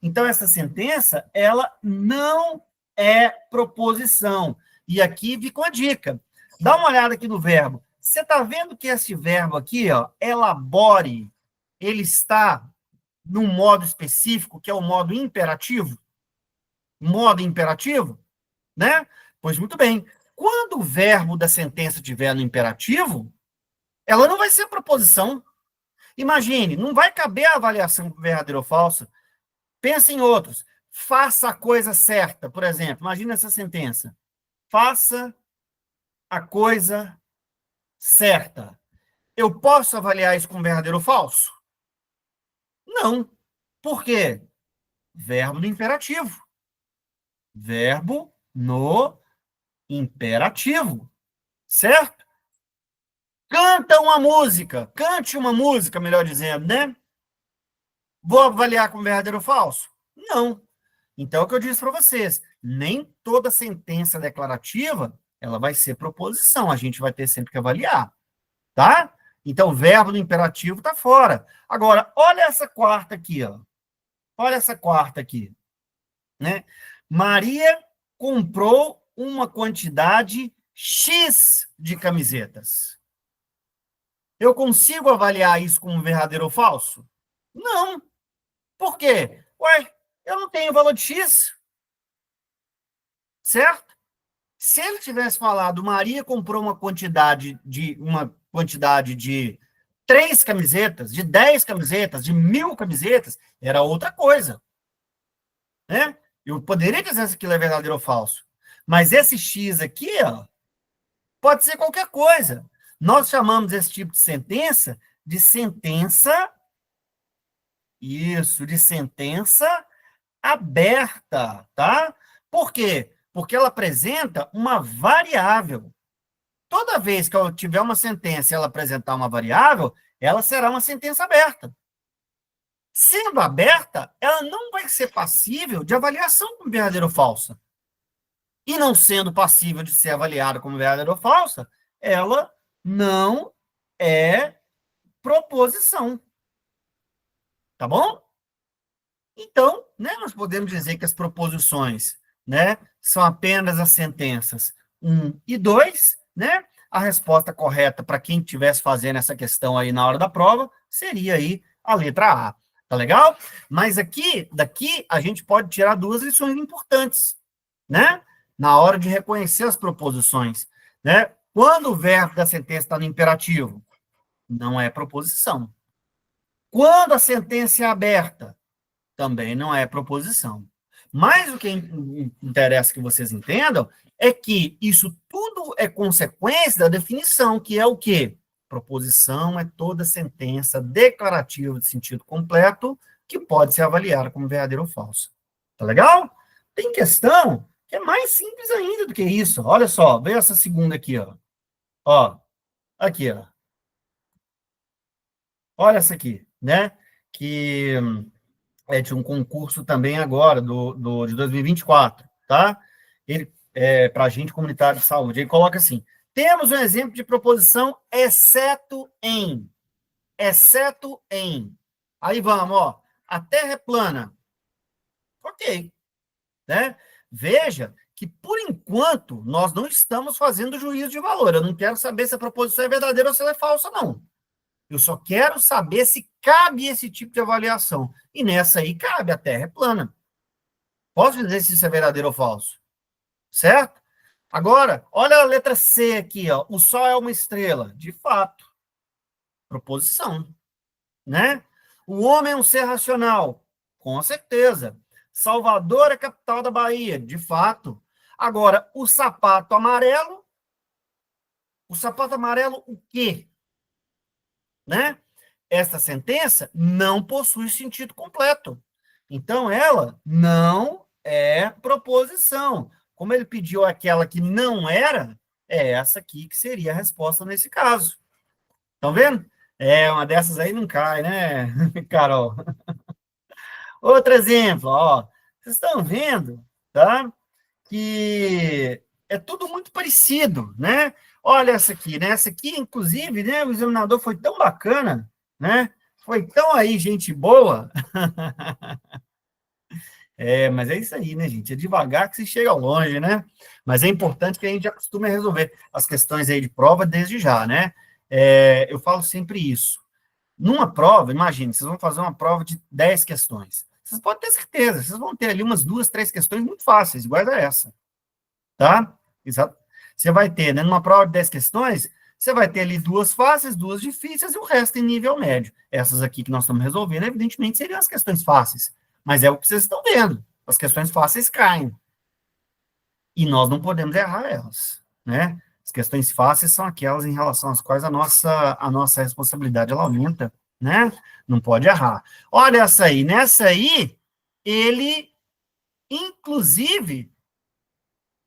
Então, essa sentença, ela não é proposição. E aqui fica uma dica. Dá uma olhada aqui no verbo. Você está vendo que esse verbo aqui, ó, elabore, ele está num modo específico, que é o modo imperativo? Modo imperativo, né? Pois muito bem. Quando o verbo da sentença estiver no imperativo, ela não vai ser proposição. Imagine, não vai caber a avaliação verdadeira ou falsa. Pensa em outros. Faça a coisa certa, por exemplo. Imagine essa sentença. Faça a coisa certa. Eu posso avaliar isso como verdadeiro ou falso? Não. Por quê? Verbo no imperativo. Verbo no imperativo. Certo? Cante uma música, melhor dizendo, né? Vou avaliar como verdadeiro ou falso? Não. Então, é o que eu disse para vocês, nem toda sentença declarativa, ela vai ser proposição, a gente vai ter sempre que avaliar, tá? Então, o verbo no imperativo está fora. Agora, olha essa quarta aqui, ó. Olha essa quarta aqui, né? Maria comprou uma quantidade X de camisetas. Eu consigo avaliar isso como verdadeiro ou falso? Não. Por quê? Ué, eu não tenho valor de X, certo? Se ele tivesse falado, Maria comprou uma quantidade de 3 camisetas, de 10 camisetas, de 1.000 camisetas, era outra coisa, né? Eu poderia dizer se aquilo é verdadeiro ou falso. Mas esse X aqui, ó, pode ser qualquer coisa. Nós chamamos esse tipo de sentença, isso, de sentença aberta, tá? Por quê? Porque ela apresenta uma variável. Toda vez que eu tiver uma sentença e ela apresentar uma variável, ela será uma sentença aberta. Sendo aberta, ela não vai ser passível de avaliação como verdadeira ou falsa. E não sendo passível de ser avaliada como verdadeira ou falsa, ela não é proposição. Tá bom? Então, né, nós podemos dizer que as proposições, né, são apenas as sentenças 1 e 2, né? A resposta correta para quem estivesse fazendo essa questão aí na hora da prova seria aí a letra A. Tá legal? Mas daqui a gente pode tirar duas lições importantes, né? Na hora de reconhecer as proposições, né? Quando o verbo da sentença está no imperativo, não é proposição. Quando a sentença é aberta, também não é proposição. Mas o que interessa que vocês entendam é que isso tudo é consequência da definição, que é o quê? Proposição é toda sentença declarativa de sentido completo que pode ser avaliada como verdadeira ou falsa. Tá legal? Tem questão que é mais simples ainda do que isso. Olha só, veja essa segunda aqui, ó. Ó, aqui, ó. Olha essa aqui, né? Que é de um concurso também agora, de 2024, tá? Ele, para agente comunitário de saúde. Ele coloca assim, temos um exemplo de proposição exceto em. Exceto em. Aí vamos, ó. A Terra é plana. Ok, né? Veja que, por enquanto, nós não estamos fazendo juízo de valor. Eu não quero saber se a proposição é verdadeira ou se ela é falsa, não. Eu só quero saber se cabe esse tipo de avaliação. E nessa aí cabe, a Terra é plana. Posso dizer se isso é verdadeiro ou falso? Certo? Agora, olha a letra C aqui, ó. O Sol é uma estrela. De fato. Proposição. Né? O homem é um ser racional. Com certeza. Salvador é capital da Bahia. De fato. Agora, o sapato amarelo o quê? Né? Esta sentença não possui sentido completo. Então, ela não é proposição. Como ele pediu aquela que não era, é essa aqui que seria a resposta nesse caso. Estão vendo? Uma dessas aí não cai, né, Carol? Outro exemplo, ó. Vocês estão vendo, tá? Que é tudo muito parecido, né? Olha essa aqui, né? Essa aqui, inclusive, né? O examinador foi tão bacana, né? Foi tão aí, gente boa. Mas é isso aí, né, gente? É devagar que se chega ao longe, né? Mas é importante que a gente acostume a resolver as questões aí de prova desde já, né? Eu falo sempre isso. Numa prova, imagine, vocês vão fazer uma prova de 10 questões. Vocês podem ter certeza, vocês vão ter ali umas 2, 3 questões muito fáceis, iguais a essa, tá? Exato. Você vai ter, né, numa prova de 10 questões, você vai ter ali 2 fáceis, 2 difíceis e o resto em nível médio. Essas aqui que nós estamos resolvendo, evidentemente, seriam as questões fáceis. Mas é o que vocês estão vendo. As questões fáceis caem. E nós não podemos errar elas, né? As questões fáceis são aquelas em relação às quais a nossa responsabilidade ela aumenta, né? Não pode errar. Olha essa aí. Nessa aí, ele, inclusive,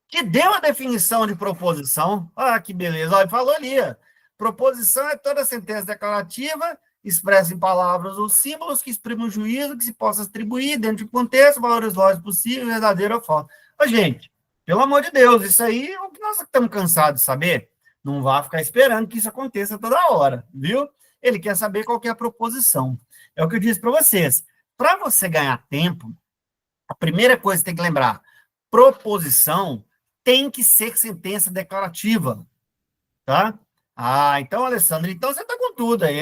que deu a definição de proposição. Ah, que beleza. Olha, falou ali. Ó. Proposição é toda sentença declarativa expressa em palavras ou símbolos que exprimam um juízo que se possa atribuir dentro de um contexto, valores lógicos possíveis, verdadeiro ou falso. Ô, gente, pelo amor de Deus, isso aí é o que nós estamos cansados de saber. Não vá ficar esperando que isso aconteça toda hora, viu? Ele quer saber qual que é a proposição. É o que eu disse para vocês. Para você ganhar tempo, a primeira coisa que tem que lembrar, proposição tem que ser sentença declarativa, tá? Então, Alessandro, então você está com tudo aí.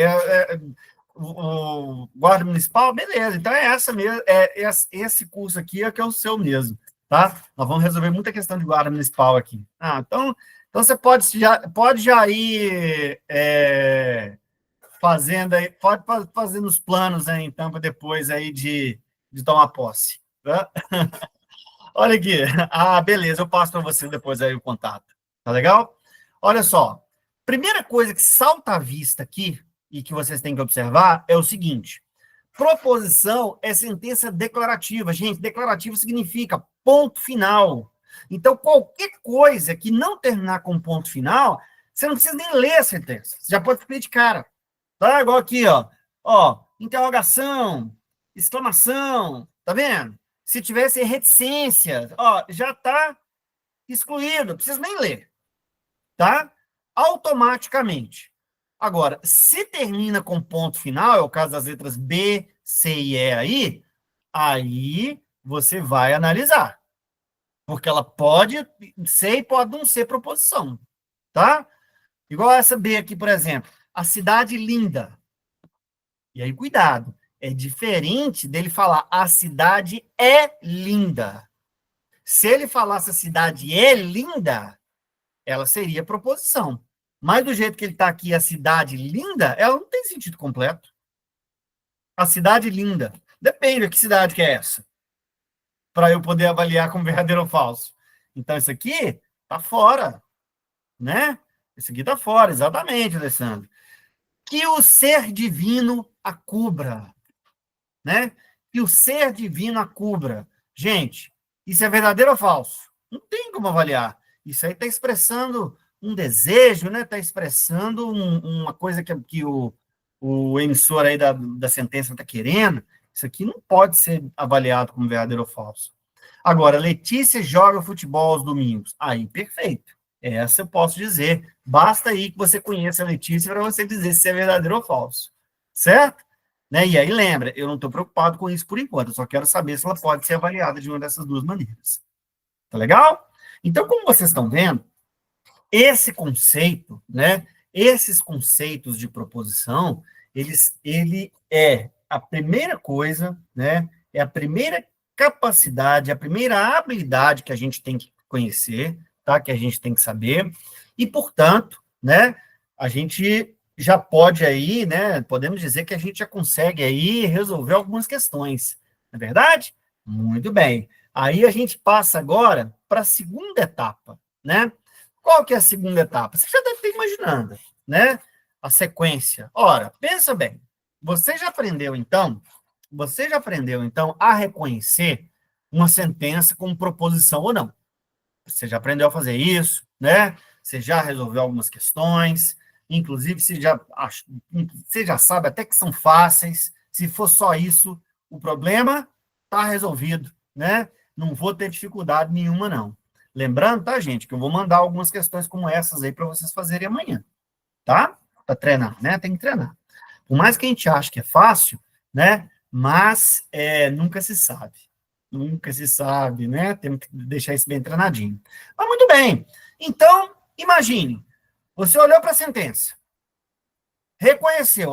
O guarda municipal, beleza. Então é essa mesmo, esse curso aqui é que é o seu mesmo, tá? Nós vamos resolver muita questão de guarda municipal aqui. Então você pode já ir fazendo aí, pode fazendo os planos aí, então, para depois aí de tomar posse, tá? Olha aqui. Beleza, eu passo para vocês depois aí o contato. Tá legal? Olha só. Primeira coisa que salta à vista aqui, e que vocês têm que observar, é o seguinte. Proposição é sentença declarativa. Gente, declarativo significa ponto final. Então, qualquer coisa que não terminar com ponto final, você não precisa nem ler a sentença. Você já pode escrever de cara. Tá? Igual aqui, ó. Interrogação, exclamação, tá vendo? Se tivesse reticência, já está excluído, não precisa nem ler, tá? Automaticamente. Agora, se termina com ponto final, é o caso das letras B, C e E aí você vai analisar, porque ela pode ser e pode não ser proposição, tá? Igual essa B aqui, por exemplo, a cidade linda. E aí, cuidado, é diferente dele falar a cidade é linda. Se ele falasse a cidade é linda, ela seria proposição. Mas do jeito que ele está aqui, a cidade linda, ela não tem sentido completo. A cidade linda. Depende de que cidade que é essa. Para eu poder avaliar como verdadeiro ou falso. Então, isso aqui está fora. Né? Isso aqui está fora, exatamente, Alessandro. Que o ser divino a cubra. Né? Que o ser divino a cubra. Gente, isso é verdadeiro ou falso? Não tem como avaliar. Isso aí está expressando um desejo, né? Está expressando uma coisa que o emissor aí da sentença está querendo. Isso aqui não pode ser avaliado como verdadeiro ou falso. Agora, Letícia joga futebol aos domingos. Aí, perfeito. Essa eu posso dizer. Basta aí que você conheça a Letícia para você dizer se é verdadeiro ou falso. Certo? Né? E aí, lembra, eu não estou preocupado com isso por enquanto, eu só quero saber se ela pode ser avaliada de uma dessas duas maneiras. Tá legal? Então, como vocês estão vendo, esse conceito, né, esses conceitos de proposição, ele é a primeira coisa, né, é a primeira capacidade, a primeira habilidade que a gente tem que conhecer, tá, que a gente tem que saber, e, portanto, né, a gente já pode aí, né, podemos dizer que a gente já consegue aí resolver algumas questões, não é verdade? Muito bem. Aí a gente passa agora para a segunda etapa, né? Qual que é a segunda etapa? Você já deve estar imaginando, né? A sequência. Ora, pensa bem. Você já aprendeu, então, a reconhecer uma sentença como proposição ou não. Você já aprendeu a fazer isso, né? Você já resolveu algumas questões, inclusive você já sabe até que são fáceis. Se for só isso, o problema está resolvido, né? Não vou ter dificuldade nenhuma, não. Lembrando, tá, gente, que eu vou mandar algumas questões como essas aí para vocês fazerem amanhã, tá? Para treinar, né? Tem que treinar. Por mais que a gente ache que é fácil, né? Mas nunca se sabe. Nunca se sabe, né? Temos que deixar isso bem treinadinho. Mas muito bem. Então, imagine, você olhou para a sentença, reconheceu,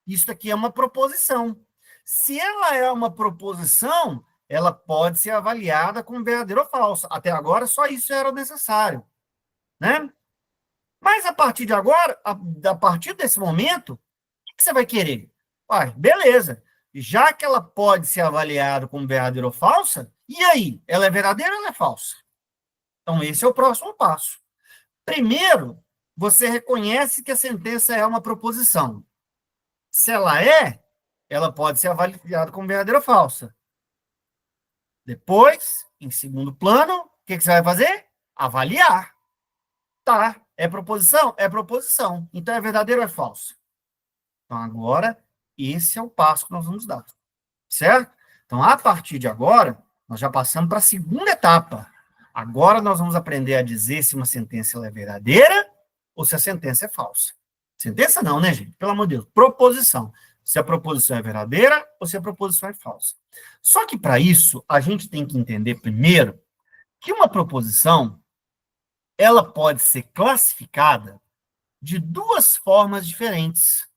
isso aqui é uma proposição. Se ela é uma proposição, ela pode ser avaliada como verdadeira ou falsa. Até agora, só isso era necessário, né? Mas a partir de agora, a partir desse momento, o que você vai querer? Beleza. Já que ela pode ser avaliada como verdadeira ou falsa, e aí? Ela é verdadeira ou ela é falsa? Então, esse é o próximo passo. Primeiro, você reconhece que a sentença é uma proposição. Se ela é, ela pode ser avaliada como verdadeira ou falsa. Depois, em segundo plano, o que você vai fazer? Avaliar. Tá. É proposição? É proposição. Então, é verdadeiro ou é falso? Então, agora, esse é o passo que nós vamos dar. Certo? Então, a partir de agora, nós já passamos para a segunda etapa. Agora nós vamos aprender a dizer se uma sentença é verdadeira ou se a sentença é falsa. Sentença não, né, gente? Pelo amor de Deus. Proposição. Se a proposição é verdadeira ou se a proposição é falsa. Só que, para isso, a gente tem que entender primeiro que uma proposição ela pode ser classificada de duas formas diferentes,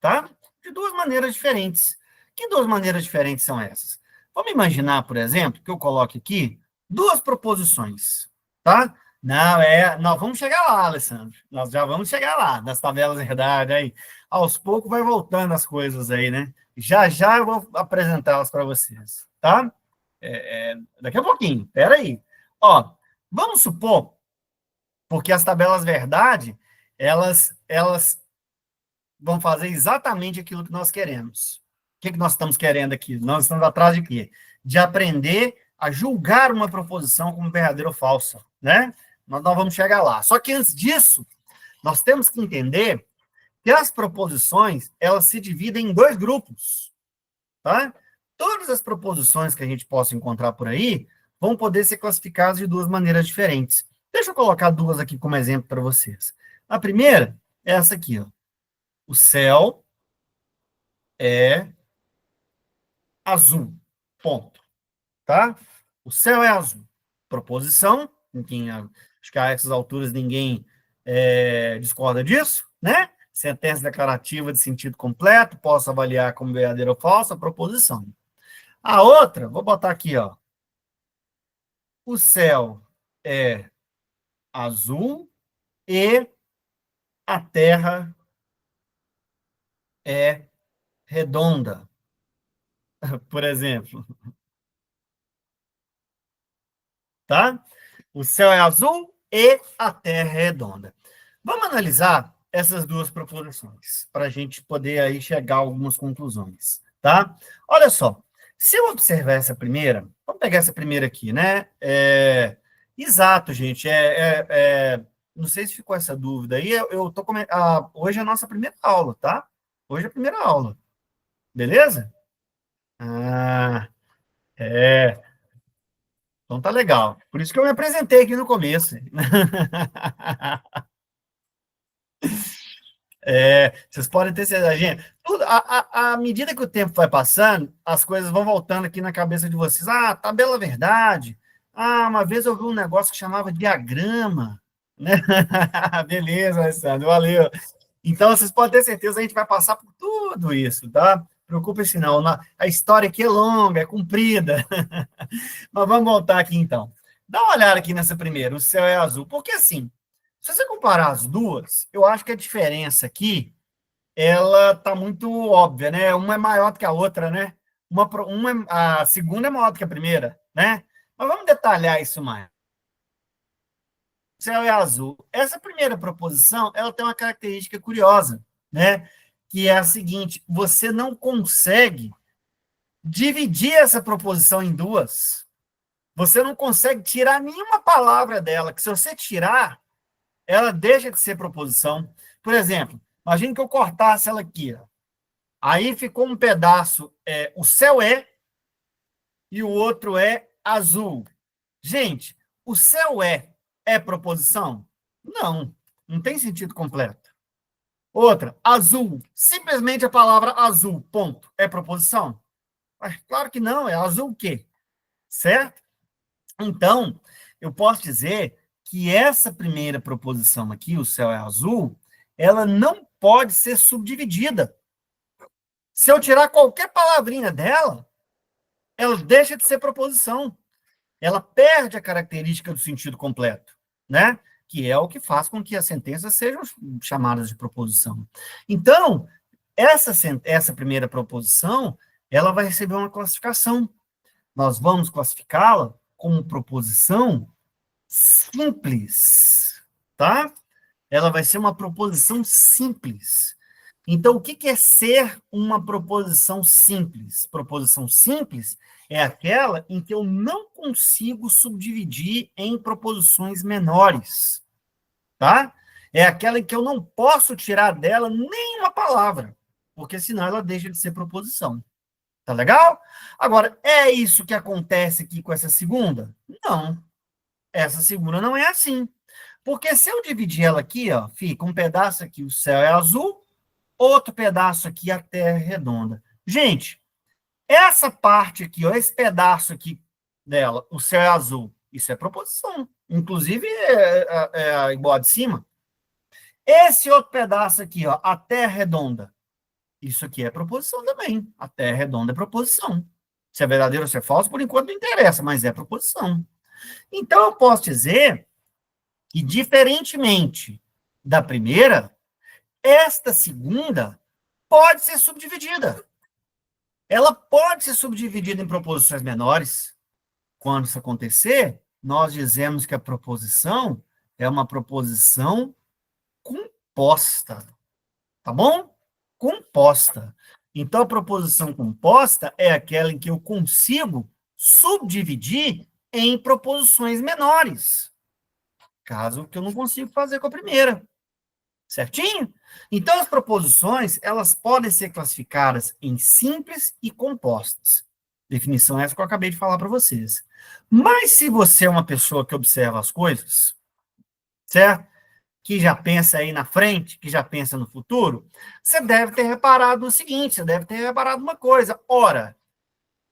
tá? De duas maneiras diferentes. Que duas maneiras diferentes são essas? Vamos imaginar, por exemplo, que eu coloque aqui duas proposições, tá? Nós vamos chegar lá, Alessandro. Nós já vamos chegar lá, nas tabelas verdade aí. Aos poucos vai voltando as coisas aí, né? Já já eu vou apresentá-las para vocês, tá? Daqui a pouquinho, espera aí. Ó, vamos supor, porque as tabelas verdade, elas vão fazer exatamente aquilo que nós queremos. O que nós estamos querendo aqui? Nós estamos atrás de quê? De aprender a julgar uma proposição como verdadeira ou falsa, né? Nós vamos chegar lá. Só que antes disso, nós temos que entender que as proposições, elas se dividem em dois grupos, tá? Todas as proposições que a gente possa encontrar por aí vão poder ser classificadas de duas maneiras diferentes. Deixa eu colocar duas aqui como exemplo para vocês. A primeira é essa aqui, ó. O céu é azul. Ponto. Tá? O céu é azul. Proposição, enfim, acho que a essas alturas ninguém discorda disso, né? Sentença declarativa de sentido completo, posso avaliar como verdadeira ou falsa, proposição. A outra, vou botar aqui, ó. O céu é azul e a terra é redonda, por exemplo, tá? O céu é azul e a terra é redonda. Vamos analisar essas duas proposições, para a gente poder aí chegar a algumas conclusões, tá? Olha só, se eu observar essa primeira, vamos pegar essa primeira aqui, né? Exato, gente, não sei se ficou essa dúvida aí, hoje é a nossa primeira aula, tá? Hoje é a primeira aula, beleza? Ah, é, então tá legal. Por isso que eu me apresentei aqui no começo. Vocês podem ter certeza, gente. À medida que o tempo vai passando, as coisas vão voltando aqui na cabeça de vocês. Tabela verdade. Uma vez eu vi um negócio que chamava diagrama. Né? Beleza, Alessandro, valeu. Então, vocês podem ter certeza, a gente vai passar por tudo isso, tá? Preocupe-se não. A história aqui é longa, é comprida. Mas vamos voltar aqui, então. Dá uma olhada aqui nessa primeira, o céu é azul. Porque, assim, se você comparar as duas, eu acho que a diferença aqui, ela tá muito óbvia, né? Uma é maior do que a outra, né? A segunda é maior do que a primeira, né? Mas vamos detalhar isso mais. O céu é azul. Essa primeira proposição, ela tem uma característica curiosa, né? Que é a seguinte: você não consegue dividir essa proposição em duas. Você não consegue tirar nenhuma palavra dela, que se você tirar, ela deixa de ser proposição. Por exemplo, imagine que eu cortasse ela aqui, ó. Aí ficou um pedaço, o céu e o outro é azul. Gente, o céu é proposição? Não, não tem sentido completo. Outra, azul, simplesmente a palavra azul, ponto. É proposição? Mas, claro que não, é azul o quê? Certo? Então, eu posso dizer que essa primeira proposição aqui, o céu é azul, ela não pode ser subdividida. Se eu tirar qualquer palavrinha dela, ela deixa de ser proposição. Ela perde a característica do sentido completo, né? Que é o que faz com que as sentenças sejam chamadas de proposição. Então, essa primeira proposição, ela vai receber uma classificação. Nós vamos classificá-la como proposição simples, tá? Ela vai ser uma proposição simples. Então, o que é ser uma proposição simples? Proposição simples é aquela em que eu não consigo subdividir em proposições menores, tá? É aquela em que eu não posso tirar dela nenhuma palavra, porque senão ela deixa de ser proposição. Tá legal? Agora, é isso que acontece aqui com essa segunda? Não. Essa segunda não é assim. Porque se eu dividir ela aqui, ó, fica um pedaço aqui, o céu é azul, outro pedaço aqui, a terra é redonda. Gente, essa parte aqui, ó, esse pedaço aqui dela, o céu é azul, isso é proposição. Inclusive, é igual a de cima. Esse outro pedaço aqui, ó, a terra redonda, isso aqui é proposição também. A terra redonda é proposição. Se é verdadeiro ou se é falso, por enquanto não interessa, mas é proposição. Então, eu posso dizer que, diferentemente da primeira, esta segunda pode ser subdividida. Ela pode ser subdividida em proposições menores. Quando isso acontecer, nós dizemos que a proposição é uma proposição composta. Tá bom? Composta. Então, a proposição composta é aquela em que eu consigo subdividir em proposições menores. Caso que eu não consigo fazer com a primeira. Certinho? Então, as proposições, elas podem ser classificadas em simples e compostas. Definição essa que eu acabei de falar para vocês. Mas se você é uma pessoa que observa as coisas, certo? Que já pensa aí na frente, que já pensa no futuro, você deve ter reparado o seguinte, você deve ter reparado uma coisa. Ora,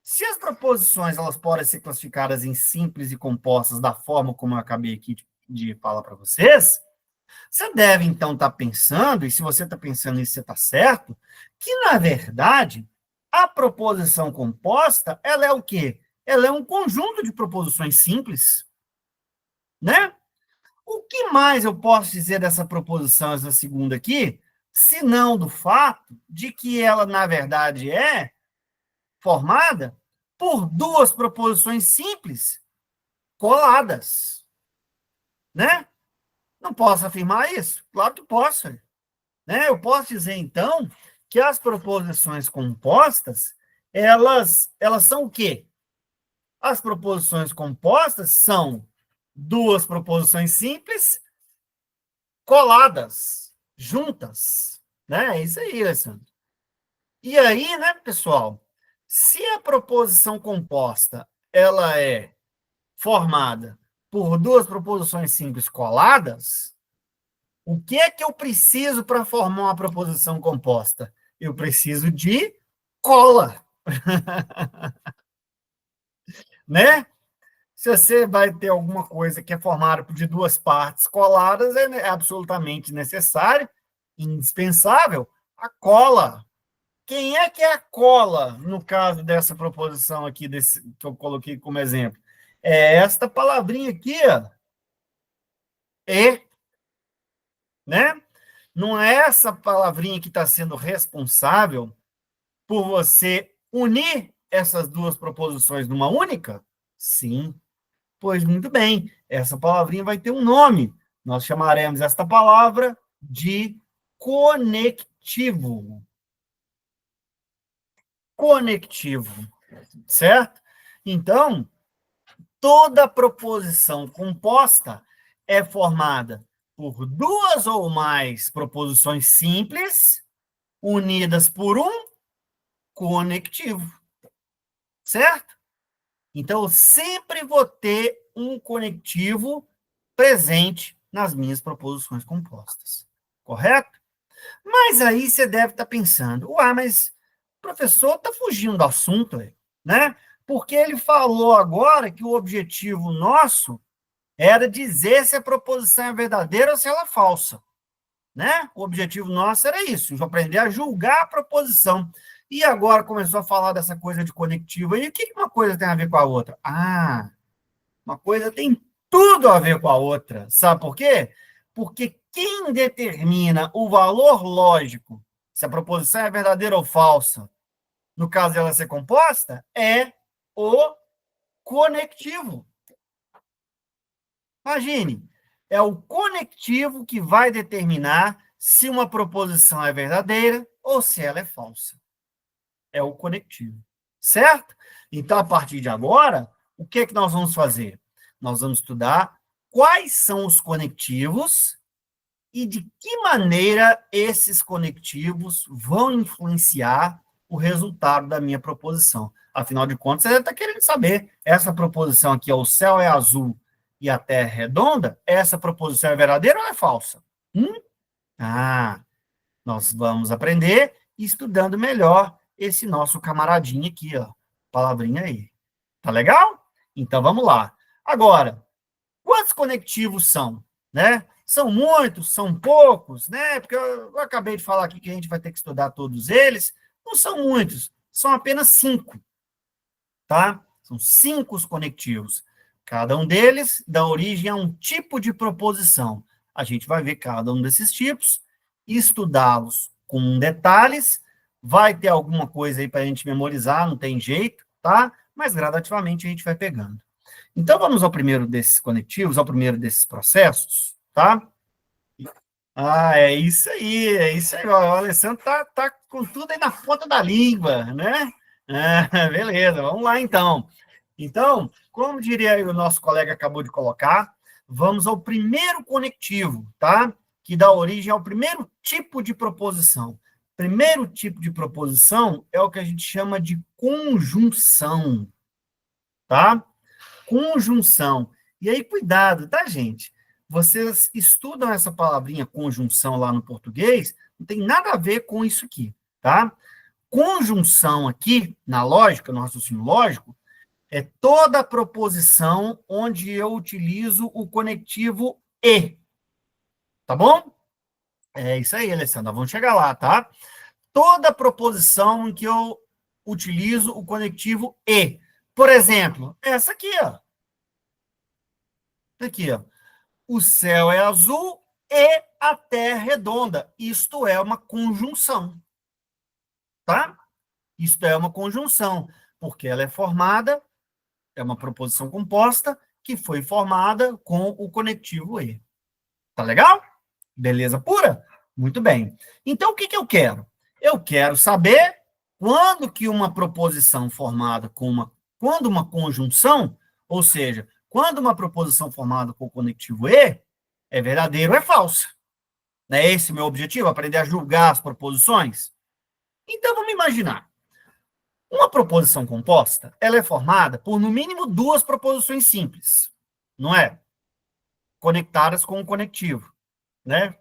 se as proposições elas podem ser classificadas em simples e compostas da forma como eu acabei aqui de falar para vocês, você deve, então, estar pensando, e se você está pensando isso, você está certo, que, na verdade, a proposição composta, ela é o quê? Ela é um conjunto de proposições simples, né? O que mais eu posso dizer dessa proposição, essa segunda aqui, se não do fato de que ela, na verdade, é formada por duas proposições simples coladas, né? Não posso afirmar isso? Claro que posso. Né? Eu posso dizer, então, que as proposições compostas, elas são o quê? As proposições compostas são duas proposições simples coladas, juntas. Né? É isso aí, Alessandro. E aí, né, pessoal, se a proposição composta ela é formada por duas proposições simples coladas, o que é que eu preciso para formar uma proposição composta? Eu preciso de cola, né? Se você vai ter alguma coisa que é formada de duas partes coladas, é absolutamente necessário, indispensável, a cola. Quem é que é a cola, no caso dessa proposição aqui, que eu coloquei como exemplo? É esta palavrinha aqui, ó. E, né? Não é essa palavrinha que está sendo responsável por você unir essas duas proposições numa única? Sim. Pois muito bem, essa palavrinha vai ter um nome. Nós chamaremos esta palavra de conectivo. Conectivo, certo? Então, toda proposição composta é formada por duas ou mais proposições simples unidas por um conectivo, certo? Então, eu sempre vou ter um conectivo presente nas minhas proposições compostas, correto? Mas aí você deve estar pensando, mas o professor está fugindo do assunto, né? Porque ele falou agora que o objetivo nosso era dizer se a proposição é verdadeira ou se ela é falsa, né? O objetivo nosso era isso, aprender a julgar a proposição. E agora começou a falar dessa coisa de conectivo. E o que uma coisa tem a ver com a outra? Uma coisa tem tudo a ver com a outra. Sabe por quê? Porque quem determina o valor lógico, se a proposição é verdadeira ou falsa, no caso dela ser composta, é o conectivo. Imagine, é o conectivo que vai determinar se uma proposição é verdadeira ou se ela é falsa. É o conectivo, certo? Então, a partir de agora, o que é que nós vamos fazer? Nós vamos estudar quais são os conectivos e de que maneira esses conectivos vão influenciar o resultado da minha proposição. Afinal de contas, você deve estar querendo saber, essa proposição aqui, o céu é azul e a terra é redonda, essa proposição é verdadeira ou é falsa? Ah, nós vamos aprender estudando melhor esse nosso camaradinho aqui, ó, palavrinha aí. Tá legal? Então, vamos lá. Agora, quantos conectivos são, né? São muitos, são poucos, né? Porque eu acabei de falar aqui que a gente vai ter que estudar todos eles. Não são muitos, são apenas 5, tá? São 5 os conectivos. Cada um deles dá origem a um tipo de proposição. A gente vai ver cada um desses tipos, estudá-los com detalhes. Vai ter alguma coisa aí para a gente memorizar, não tem jeito, tá? Mas gradativamente a gente vai pegando. Então, vamos ao primeiro desses conectivos, ao primeiro desses processos, tá? É isso aí. Ó, o Alessandro tá com tudo aí na ponta da língua, né? Beleza, vamos lá então. Então, como diria aí o nosso colega acabou de colocar, vamos ao primeiro conectivo, tá? Que dá origem ao primeiro tipo de proposição. Primeiro tipo de proposição é o que a gente chama de conjunção, tá? Conjunção. E aí, cuidado, tá, gente? Vocês estudam essa palavrinha conjunção lá no português, não tem nada a ver com isso aqui, tá? Conjunção aqui, na lógica, no raciocínio lógico, é toda proposição onde eu utilizo o conectivo e. Tá bom? É isso aí, Alessandra. Vamos chegar lá, tá? Toda proposição em que eu utilizo o conectivo e. Por exemplo, essa aqui, ó. Aqui, ó. O céu é azul e a terra é redonda. Isto é uma conjunção, tá? Isto é uma conjunção, porque ela é formada, é uma proposição composta que foi formada com o conectivo e. Tá legal? Beleza pura? Muito bem. Então, o que eu quero? Eu quero saber quando que uma proposição formada com quando uma conjunção, ou seja, quando uma proposição formada com o conectivo e é verdadeiro ou é falsa. Não é esse o meu objetivo? Aprender a julgar as proposições? Então, vamos imaginar. Uma proposição composta, ela é formada por, no mínimo, 2 proposições simples, não é? Conectadas com o conectivo, né?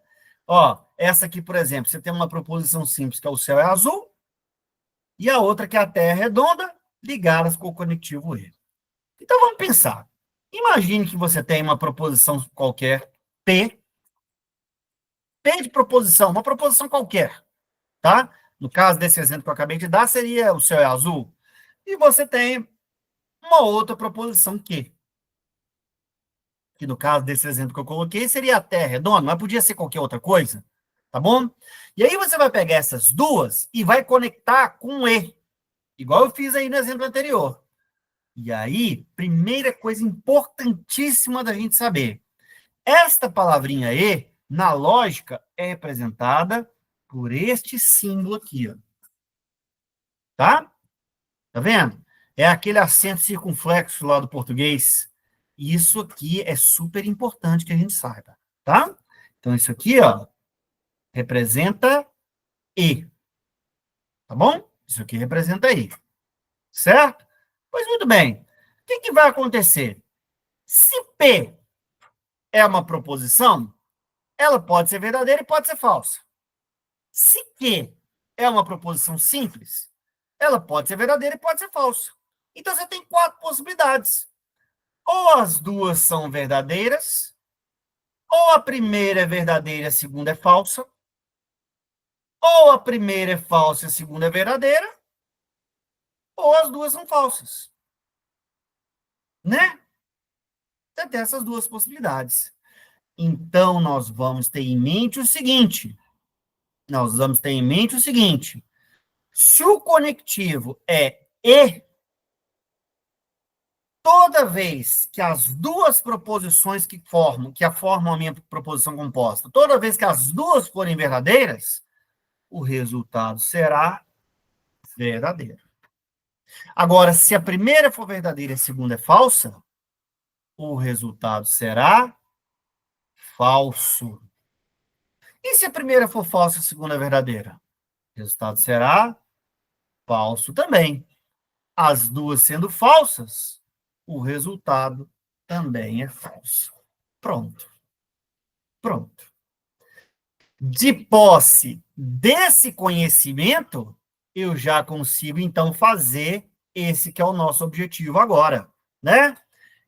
Ó, essa aqui, por exemplo, você tem uma proposição simples, que é o céu é azul, e a outra, que é a terra é redonda, ligadas com o conectivo e. Então, vamos pensar. Imagine que você tem uma proposição qualquer, P de proposição, uma proposição qualquer, tá? No caso desse exemplo que eu acabei de dar, seria o céu é azul. E você tem uma outra proposição que no caso desse exemplo que eu coloquei, seria a terra redonda, mas podia ser qualquer outra coisa, tá bom? E aí você vai pegar essas duas e vai conectar com um e, igual eu fiz aí no exemplo anterior. E aí, primeira coisa importantíssima da gente saber. Esta palavrinha E, na lógica, é representada por este símbolo aqui, ó. Tá? Tá vendo? É aquele acento circunflexo lá do português. Isso aqui é super importante que a gente saiba, tá? Então, isso aqui, ó, representa E, tá bom? Isso aqui representa E, certo? Pois muito bem. O que que vai acontecer? Se P é uma proposição, ela pode ser verdadeira e pode ser falsa. Se Q é uma proposição simples, ela pode ser verdadeira e pode ser falsa. Então, você tem 4 possibilidades. Ou as duas são verdadeiras, ou a primeira é verdadeira e a segunda é falsa, ou a primeira é falsa e a segunda é verdadeira, ou as duas são falsas. Né? Você tem essas duas possibilidades. Então, nós vamos ter em mente o seguinte. Se o conectivo é E, toda vez que as duas proposições que formam a minha proposição composta, toda vez que as duas forem verdadeiras, o resultado será verdadeiro. Agora, se a primeira for verdadeira e a segunda é falsa, o resultado será falso. E se a primeira for falsa e a segunda é verdadeira? O resultado será falso também. As duas sendo falsas, o resultado também é falso. Pronto. Pronto. De posse desse conhecimento, eu já consigo, então, fazer esse que é o nosso objetivo agora, né?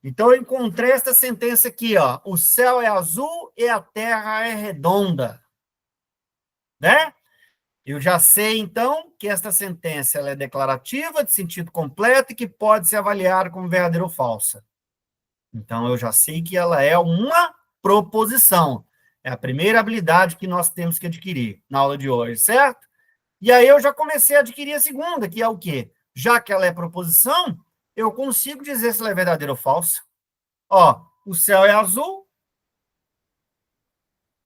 Então, eu encontrei esta sentença aqui, ó. O céu é azul e a terra é redonda, né? Eu já sei, então, que esta sentença ela é declarativa, de sentido completo e que pode ser avaliada como verdadeira ou falsa. Então, eu já sei que ela é uma proposição. É a primeira habilidade que nós temos que adquirir na aula de hoje, certo? E aí eu já comecei a adquirir a segunda, que é o quê? Já que ela é proposição, eu consigo dizer se ela é verdadeira ou falsa. Ó, o céu é azul,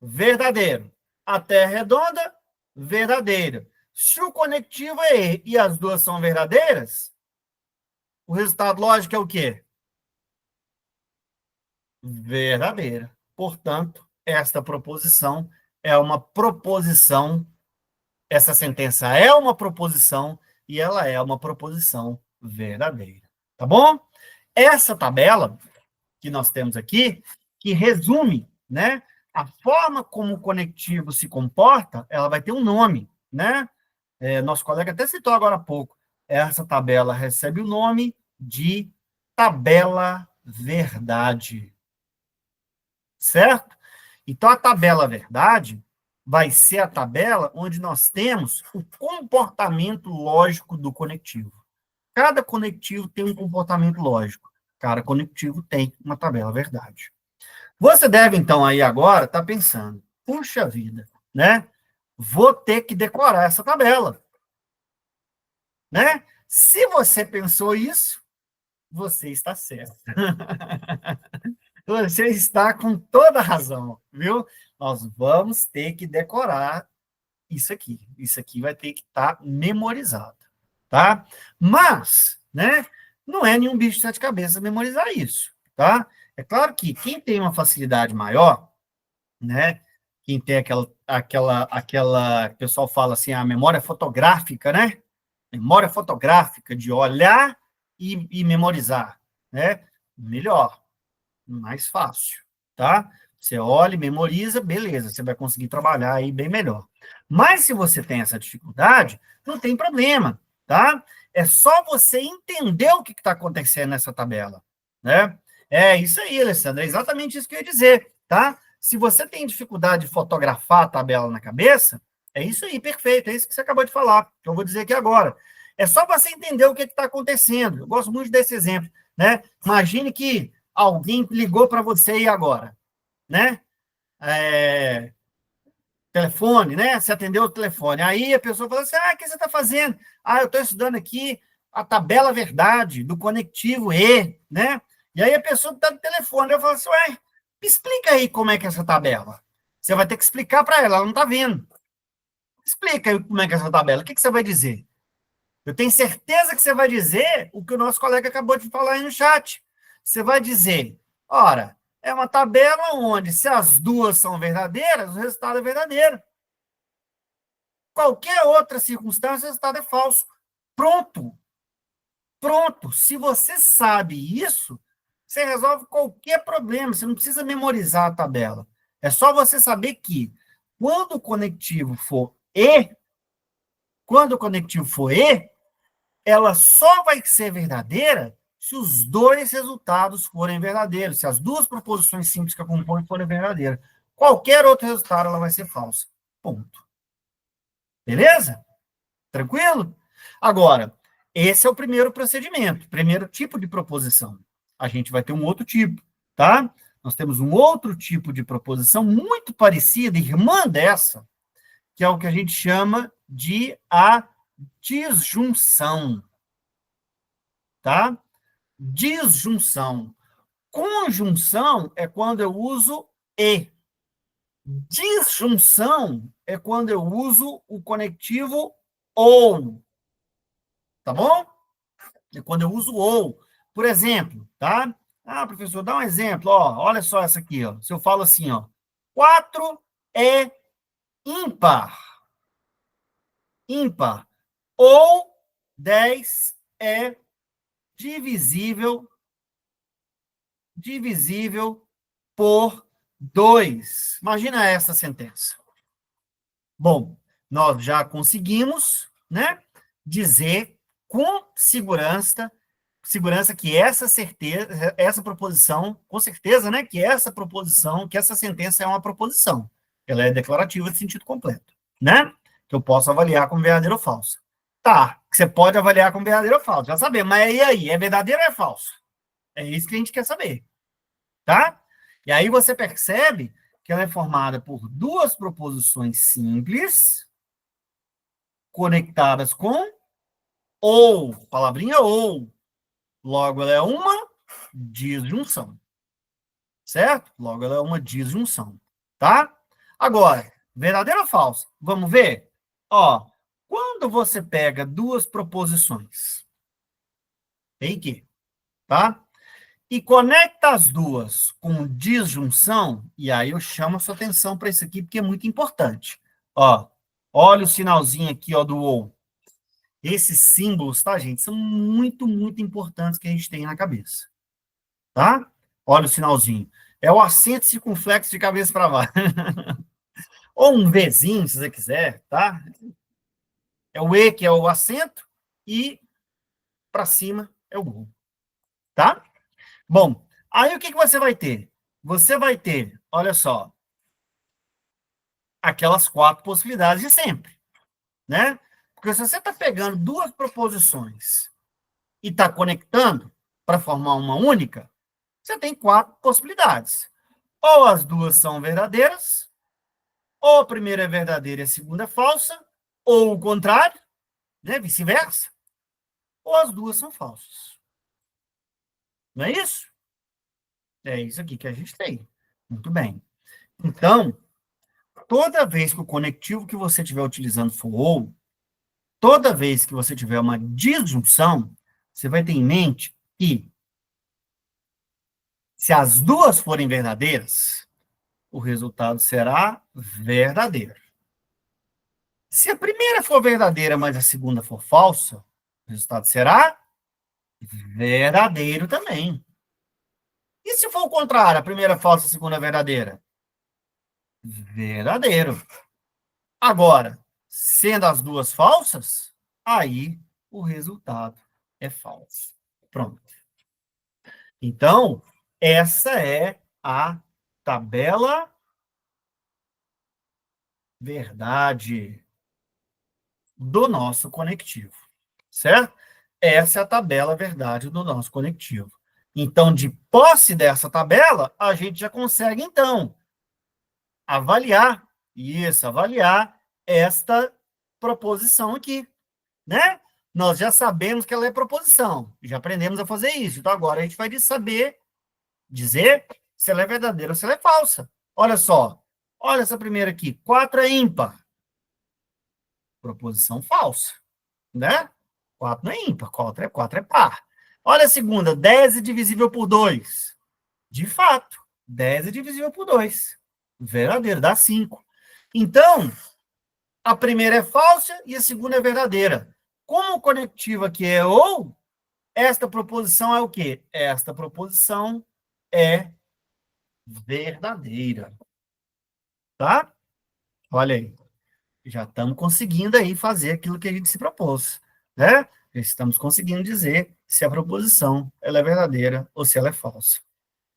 verdadeiro. A terra é redonda, verdadeira. Se o conectivo é E e as duas são verdadeiras, o resultado lógico é o quê? Verdadeira. Portanto, esta proposição é uma proposição, essa sentença é uma proposição e ela é uma proposição verdadeira. Tá bom? Essa tabela que nós temos aqui, que resume, né, a forma como o conectivo se comporta, ela vai ter um nome, né? Nosso colega até citou agora há pouco. Essa tabela recebe o nome de tabela verdade. Certo? Então, a tabela verdade vai ser a tabela onde nós temos o comportamento lógico do conectivo. Cada conectivo tem um comportamento lógico. Cada conectivo tem uma tabela verdade. Você deve, então, aí agora, estar pensando, puxa vida, né? Vou ter que decorar essa tabela, né? Se você pensou isso, você está certo. Você está com toda a razão, viu? Nós vamos ter que decorar isso aqui. Isso aqui vai ter que estar memorizado, tá? Mas, né, não é nenhum bicho de sete cabeças memorizar isso, tá? É claro que quem tem uma facilidade maior, né, quem tem o pessoal fala assim, a memória fotográfica, né? Memória fotográfica de olhar e memorizar, né? Melhor, mais fácil, tá? Você olha e memoriza, beleza, você vai conseguir trabalhar aí bem melhor. Mas se você tem essa dificuldade, não tem problema, tá? É só você entender o que está acontecendo nessa tabela, né? É isso aí, Alessandra, é exatamente isso que eu ia dizer, tá? Se você tem dificuldade de fotografar a tabela na cabeça, é isso aí, perfeito, é isso que você acabou de falar, que eu vou dizer aqui agora. É só você entender o que está acontecendo. Eu gosto muito desse exemplo, né? Imagine que alguém ligou para você aí agora, né? Telefone, né? Você atendeu o telefone. Aí a pessoa fala assim, o que você está fazendo? Eu estou estudando aqui a tabela verdade do conectivo E, né? E aí a pessoa está no telefone, eu falo assim, ué, me explica aí como é que é essa tabela. Você vai ter que explicar para ela não está vendo. Explica aí como é que é essa tabela. O que você vai dizer? Eu tenho certeza que você vai dizer o que o nosso colega acabou de falar aí no chat. Você vai dizer, ora, é uma tabela onde, se as duas são verdadeiras, o resultado é verdadeiro. Qualquer outra circunstância, o resultado é falso. Pronto. Pronto. Se você sabe isso, você resolve qualquer problema. Você não precisa memorizar a tabela. É só você saber que quando o conectivo for E, quando o conectivo for E, ela só vai ser verdadeira se os dois resultados forem verdadeiros, se as duas proposições simples que a compõem forem verdadeiras. Qualquer outro resultado, ela vai ser falsa. Ponto. Beleza? Tranquilo? Agora, esse é o primeiro procedimento, primeiro tipo de proposição. A gente vai ter um outro tipo, tá? Nós temos um outro tipo de proposição muito parecida, irmã dessa, que é o que a gente chama de a disjunção, tá? Disjunção. Conjunção é quando eu uso e. Disjunção é quando eu uso o conectivo ou, tá bom? É quando eu uso ou. Por exemplo, tá? Ah, professor, dá um exemplo, ó. Olha só essa aqui, ó. Se eu falo assim, ó. 4 é ímpar. Ímpar. Ou 10 é divisível por 2. Imagina essa sentença. Bom, nós já conseguimos, né, dizer com segurança que essa proposição, com certeza, né, que essa proposição, que essa sentença é uma proposição. Ela é declarativa de sentido completo, né? Que eu posso avaliar como verdadeiro ou falso. Tá, que você pode avaliar como verdadeiro ou falso, já sabemos. Mas e aí, é verdadeiro ou é falso? É isso que a gente quer saber, tá? E aí você percebe que ela é formada por duas proposições simples, conectadas com ou, palavrinha ou. Logo, ela é uma disjunção, certo? Logo, ela é uma disjunção, tá? Agora, verdadeiro ou falso? Vamos ver? Ó, quando você pega duas proposições, tem que, tá? E conecta as duas com disjunção, e aí eu chamo a sua atenção para isso aqui, porque é muito importante. Ó, olha o sinalzinho aqui, ó, do ou. Esses símbolos, tá, gente, são muito, muito importantes que a gente tem na cabeça, tá? Olha o sinalzinho. É o acento circunflexo de cabeça para baixo. Ou um Vzinho, se você quiser, tá? É o E, que é o acento, e para cima é o U, tá? Bom, aí o que você vai ter? Você vai ter, olha só, aquelas quatro possibilidades de sempre, né? Porque se você está pegando duas proposições e está conectando para formar uma única, você tem quatro possibilidades. Ou as duas são verdadeiras, ou a primeira é verdadeira e a segunda é falsa, ou o contrário, né? Vice-versa, ou as duas são falsas. Não é isso? É isso aqui que a gente tem. Muito bem. Então, toda vez que o conectivo que você estiver utilizando for ou, toda vez que você tiver uma disjunção, você vai ter em mente que, se as duas forem verdadeiras, o resultado será verdadeiro. Se a primeira for verdadeira, mas a segunda for falsa, o resultado será verdadeiro também. E se for o contrário, a primeira falsa, a segunda verdadeira? Verdadeiro. Agora, sendo as duas falsas, aí o resultado é falso. Pronto. Então, essa é a tabela verdade do nosso conectivo, certo? Essa é a tabela verdade do nosso conectivo. Então, de posse dessa tabela, a gente já consegue, então, avaliar esta proposição aqui, né? Nós já sabemos que ela é proposição, já aprendemos a fazer isso. Então, agora a gente vai saber dizer se ela é verdadeira ou se ela é falsa. Olha só, olha essa primeira aqui, 4 é ímpar. Proposição falsa, né? 4 não é ímpar, 4 é par. Olha a segunda, 10 é divisível por 2. De fato, 10 é divisível por 2. Verdadeiro, dá 5. Então, a primeira é falsa e a segunda é verdadeira. Como o conectivo aqui é ou, esta proposição é o quê? Esta proposição é verdadeira. Tá? Olha aí. Já estamos conseguindo aí fazer aquilo que a gente se propôs, né? Já estamos conseguindo dizer se a proposição ela é verdadeira ou se ela é falsa.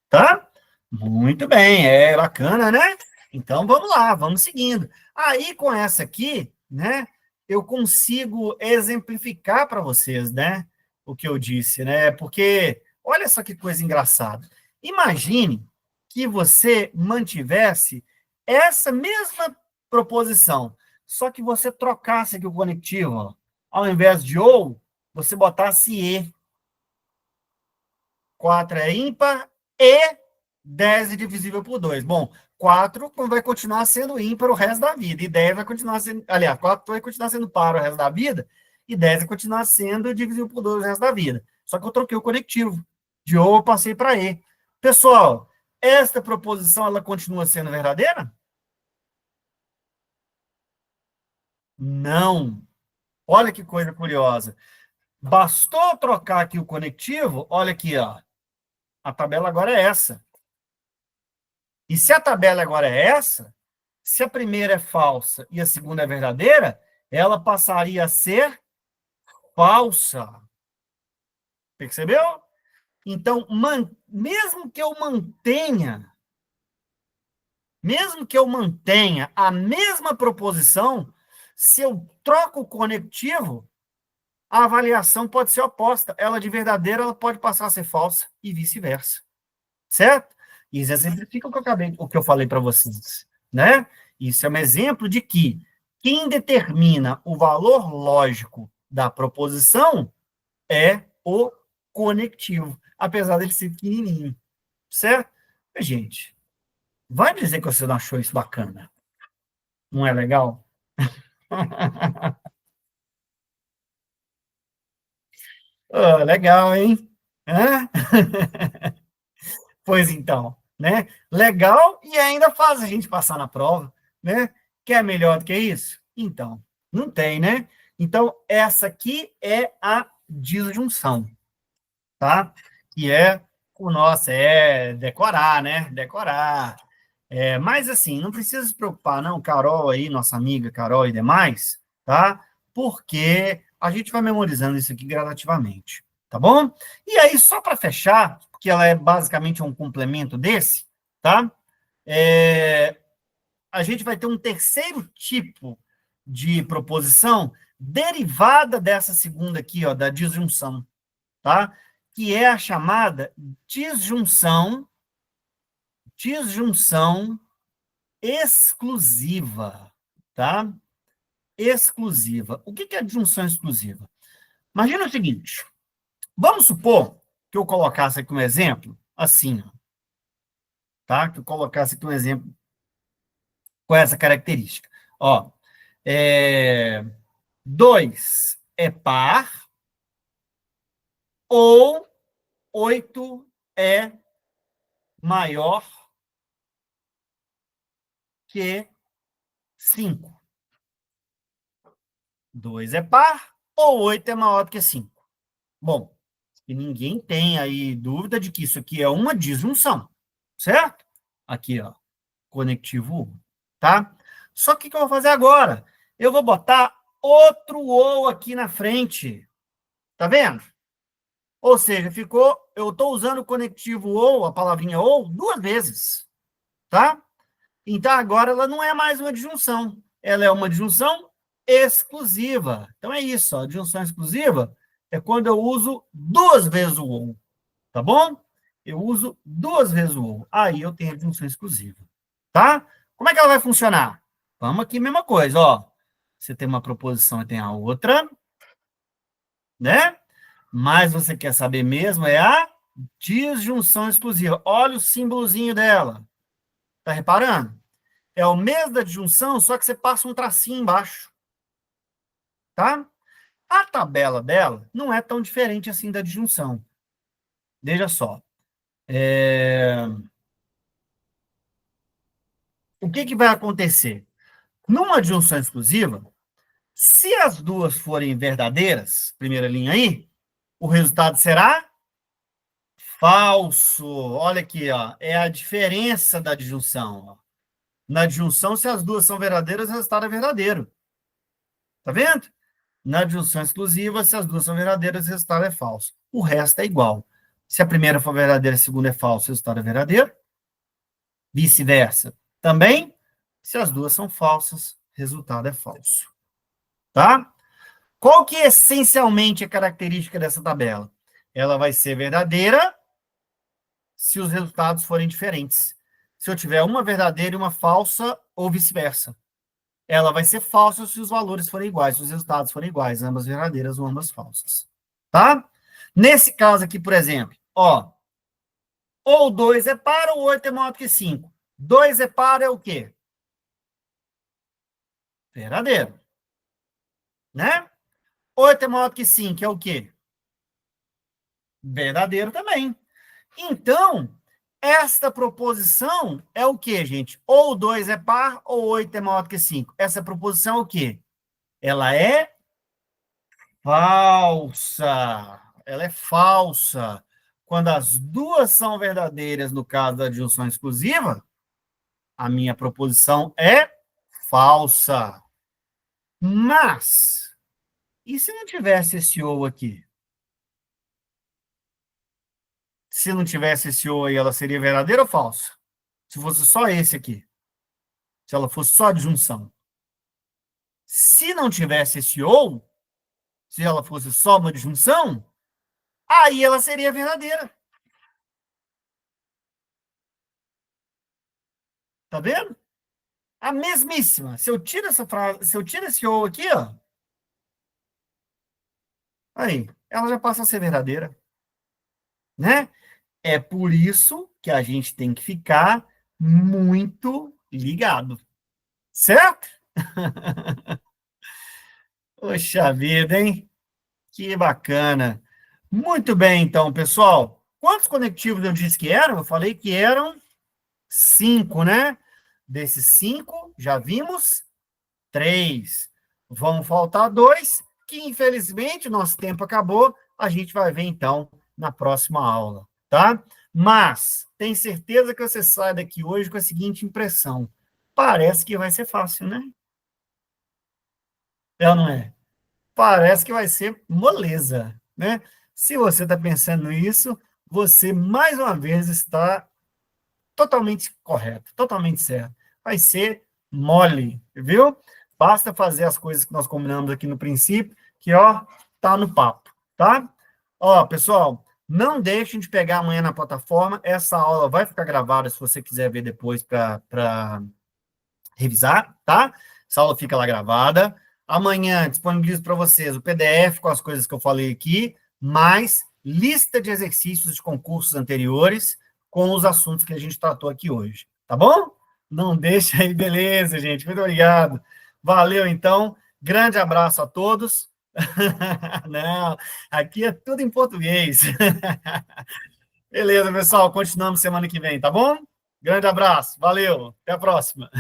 Tá? Muito bem, é bacana, né? Então vamos lá, vamos seguindo. Aí com essa aqui, né, eu consigo exemplificar para vocês, né, o que eu disse, né? Porque olha só que coisa engraçada. Imagine que você mantivesse essa mesma proposição, só que você trocasse aqui o conectivo, ó. Ao invés de ou, você botasse e. 4 é ímpar e 10 é divisível por 2. Bom, 4 vai continuar sendo ímpar o resto da vida, e 10 vai continuar sendo... Aliás, 4 vai continuar sendo par o resto da vida, e 10 vai continuar sendo divisível por 2 o resto da vida. Só que eu troquei o conectivo. De ou eu passei para e. Pessoal, esta proposição, ela continua sendo verdadeira? Não. Olha que coisa curiosa. Bastou trocar aqui o conectivo, olha aqui, ó. A tabela agora é essa. E se a tabela agora é essa, se a primeira é falsa e a segunda é verdadeira, ela passaria a ser falsa. Percebeu? Então, mesmo que eu mantenha a mesma proposição, se eu troco o conectivo, a avaliação pode ser oposta. Ela de verdadeira, ela pode passar a ser falsa e vice-versa. Certo? Isso exemplifica o que eu falei para vocês, né? Isso é um exemplo de que quem determina o valor lógico da proposição é o conectivo, apesar dele ser pequenininho, certo? Gente, vai dizer que você não achou isso bacana. Não é legal? Oh, legal, hein? Hã? Pois então, né? Legal e ainda faz a gente passar na prova, né? Quer melhor do que isso? Então, não tem, né? Então, essa aqui é a disjunção, tá? Que é o nosso, é decorar, né? Decorar. É, mas assim, não precisa se preocupar, não, Carol aí, nossa amiga Carol e demais, tá? Porque a gente vai memorizando isso aqui gradativamente, tá bom? E aí, só para fechar, que ela é basicamente um complemento desse, tá? É, a gente vai ter um terceiro tipo de proposição derivada dessa segunda aqui, ó, da disjunção, tá? Que é a chamada disjunção exclusiva, tá? Exclusiva. O que é disjunção exclusiva? Imagina o seguinte, vamos supor que eu colocasse aqui um exemplo, assim, ó, tá? Que eu colocasse aqui um exemplo com essa característica. Ó, 2 é par ou 8 é maior que 5. 2 é par ou 8 é maior do que 5. Bom, e ninguém tem aí dúvida de que isso aqui é uma disjunção, certo? Aqui, ó, conectivo 1, tá? Só que o que eu vou fazer agora? Eu vou botar outro ou aqui na frente, tá vendo? Ou seja, eu estou usando o conectivo ou, a palavrinha ou, duas vezes, tá? Então, agora ela não é mais uma disjunção, ela é uma disjunção exclusiva. Então, é isso, ó, a disjunção exclusiva é quando eu uso duas vezes o ou, tá bom? Eu uso duas vezes o ou, aí eu tenho a disjunção exclusiva, tá? Como é que ela vai funcionar? Vamos aqui, mesma coisa, ó. Você tem uma proposição e tem a outra, né? Mas você quer saber mesmo é a disjunção exclusiva. Olha o símbolozinho dela. Tá reparando? É o mesmo da disjunção, só que você passa um tracinho embaixo, tá? A tabela dela não é tão diferente assim da disjunção. Veja só. O que que vai acontecer? Numa disjunção exclusiva, se as duas forem verdadeiras, primeira linha aí, o resultado será falso. Olha aqui, ó, é a diferença da disjunção. Ó. Na disjunção, se as duas são verdadeiras, o resultado é verdadeiro. Tá vendo? Na disjunção exclusiva, se as duas são verdadeiras, o resultado é falso. O resto é igual. Se a primeira for verdadeira, a segunda é falsa, o resultado é verdadeiro. Vice-versa. Também, se as duas são falsas, o resultado é falso. Tá? Qual que é essencialmente a característica dessa tabela? Ela vai ser verdadeira se os resultados forem diferentes. Se eu tiver uma verdadeira e uma falsa, ou vice-versa. Ela vai ser falsa se os valores forem iguais, se os resultados forem iguais, ambas verdadeiras ou ambas falsas. Tá? Nesse caso aqui, por exemplo, ó, ou 2 é par ou 8 é maior do que 5. 2 é par é o quê? Verdadeiro. Né? 8 é maior do que 5 é o quê? Verdadeiro também. Então, esta proposição é o quê, gente? Ou 2 é par, ou 8 é maior do que 5. Essa proposição é o quê? Ela é falsa. Ela é falsa. Quando as duas são verdadeiras, no caso da disjunção exclusiva, a minha proposição é falsa. Mas, e se não tivesse esse ou aqui? Se não tivesse esse ou aí, ela seria verdadeira ou falsa? Se fosse só esse aqui. Se ela fosse só a disjunção. Se não tivesse esse ou, se ela fosse só uma disjunção, aí ela seria verdadeira. Tá vendo? A mesmíssima. Se eu tiro essa frase, se eu tiro esse ou aqui, ó, aí, ela já passa a ser verdadeira, né? É por isso que a gente tem que ficar muito ligado, certo? Poxa vida, hein? Que bacana. Muito bem, então, pessoal. Quantos conectivos eu disse que eram? Eu falei que eram 5, né? Desses 5, já vimos 3. Vão faltar 2, que infelizmente nosso tempo acabou. A gente vai ver então na próxima aula, tá? Mas tem certeza que você sai daqui hoje com a seguinte impressão: parece que vai ser fácil, né? É ou não é? Parece que vai ser moleza, né? Se você está pensando nisso, você mais uma vez está totalmente correto, totalmente certo. Vai ser mole, viu? Basta fazer as coisas que nós combinamos aqui no princípio, que, ó, tá no papo, tá? Ó, pessoal, não deixem de pegar amanhã na plataforma. Essa aula vai ficar gravada se você quiser ver depois para revisar, tá? Essa aula fica lá gravada. Amanhã disponibilizo para vocês o PDF com as coisas que eu falei aqui, mais lista de exercícios de concursos anteriores com os assuntos que a gente tratou aqui hoje, tá bom? Não deixa aí, beleza, gente. Muito obrigado. Valeu, então. Grande abraço a todos. Não, aqui é tudo em português. Beleza, pessoal. Continuamos semana que vem, tá bom? Grande abraço. Valeu. Até a próxima.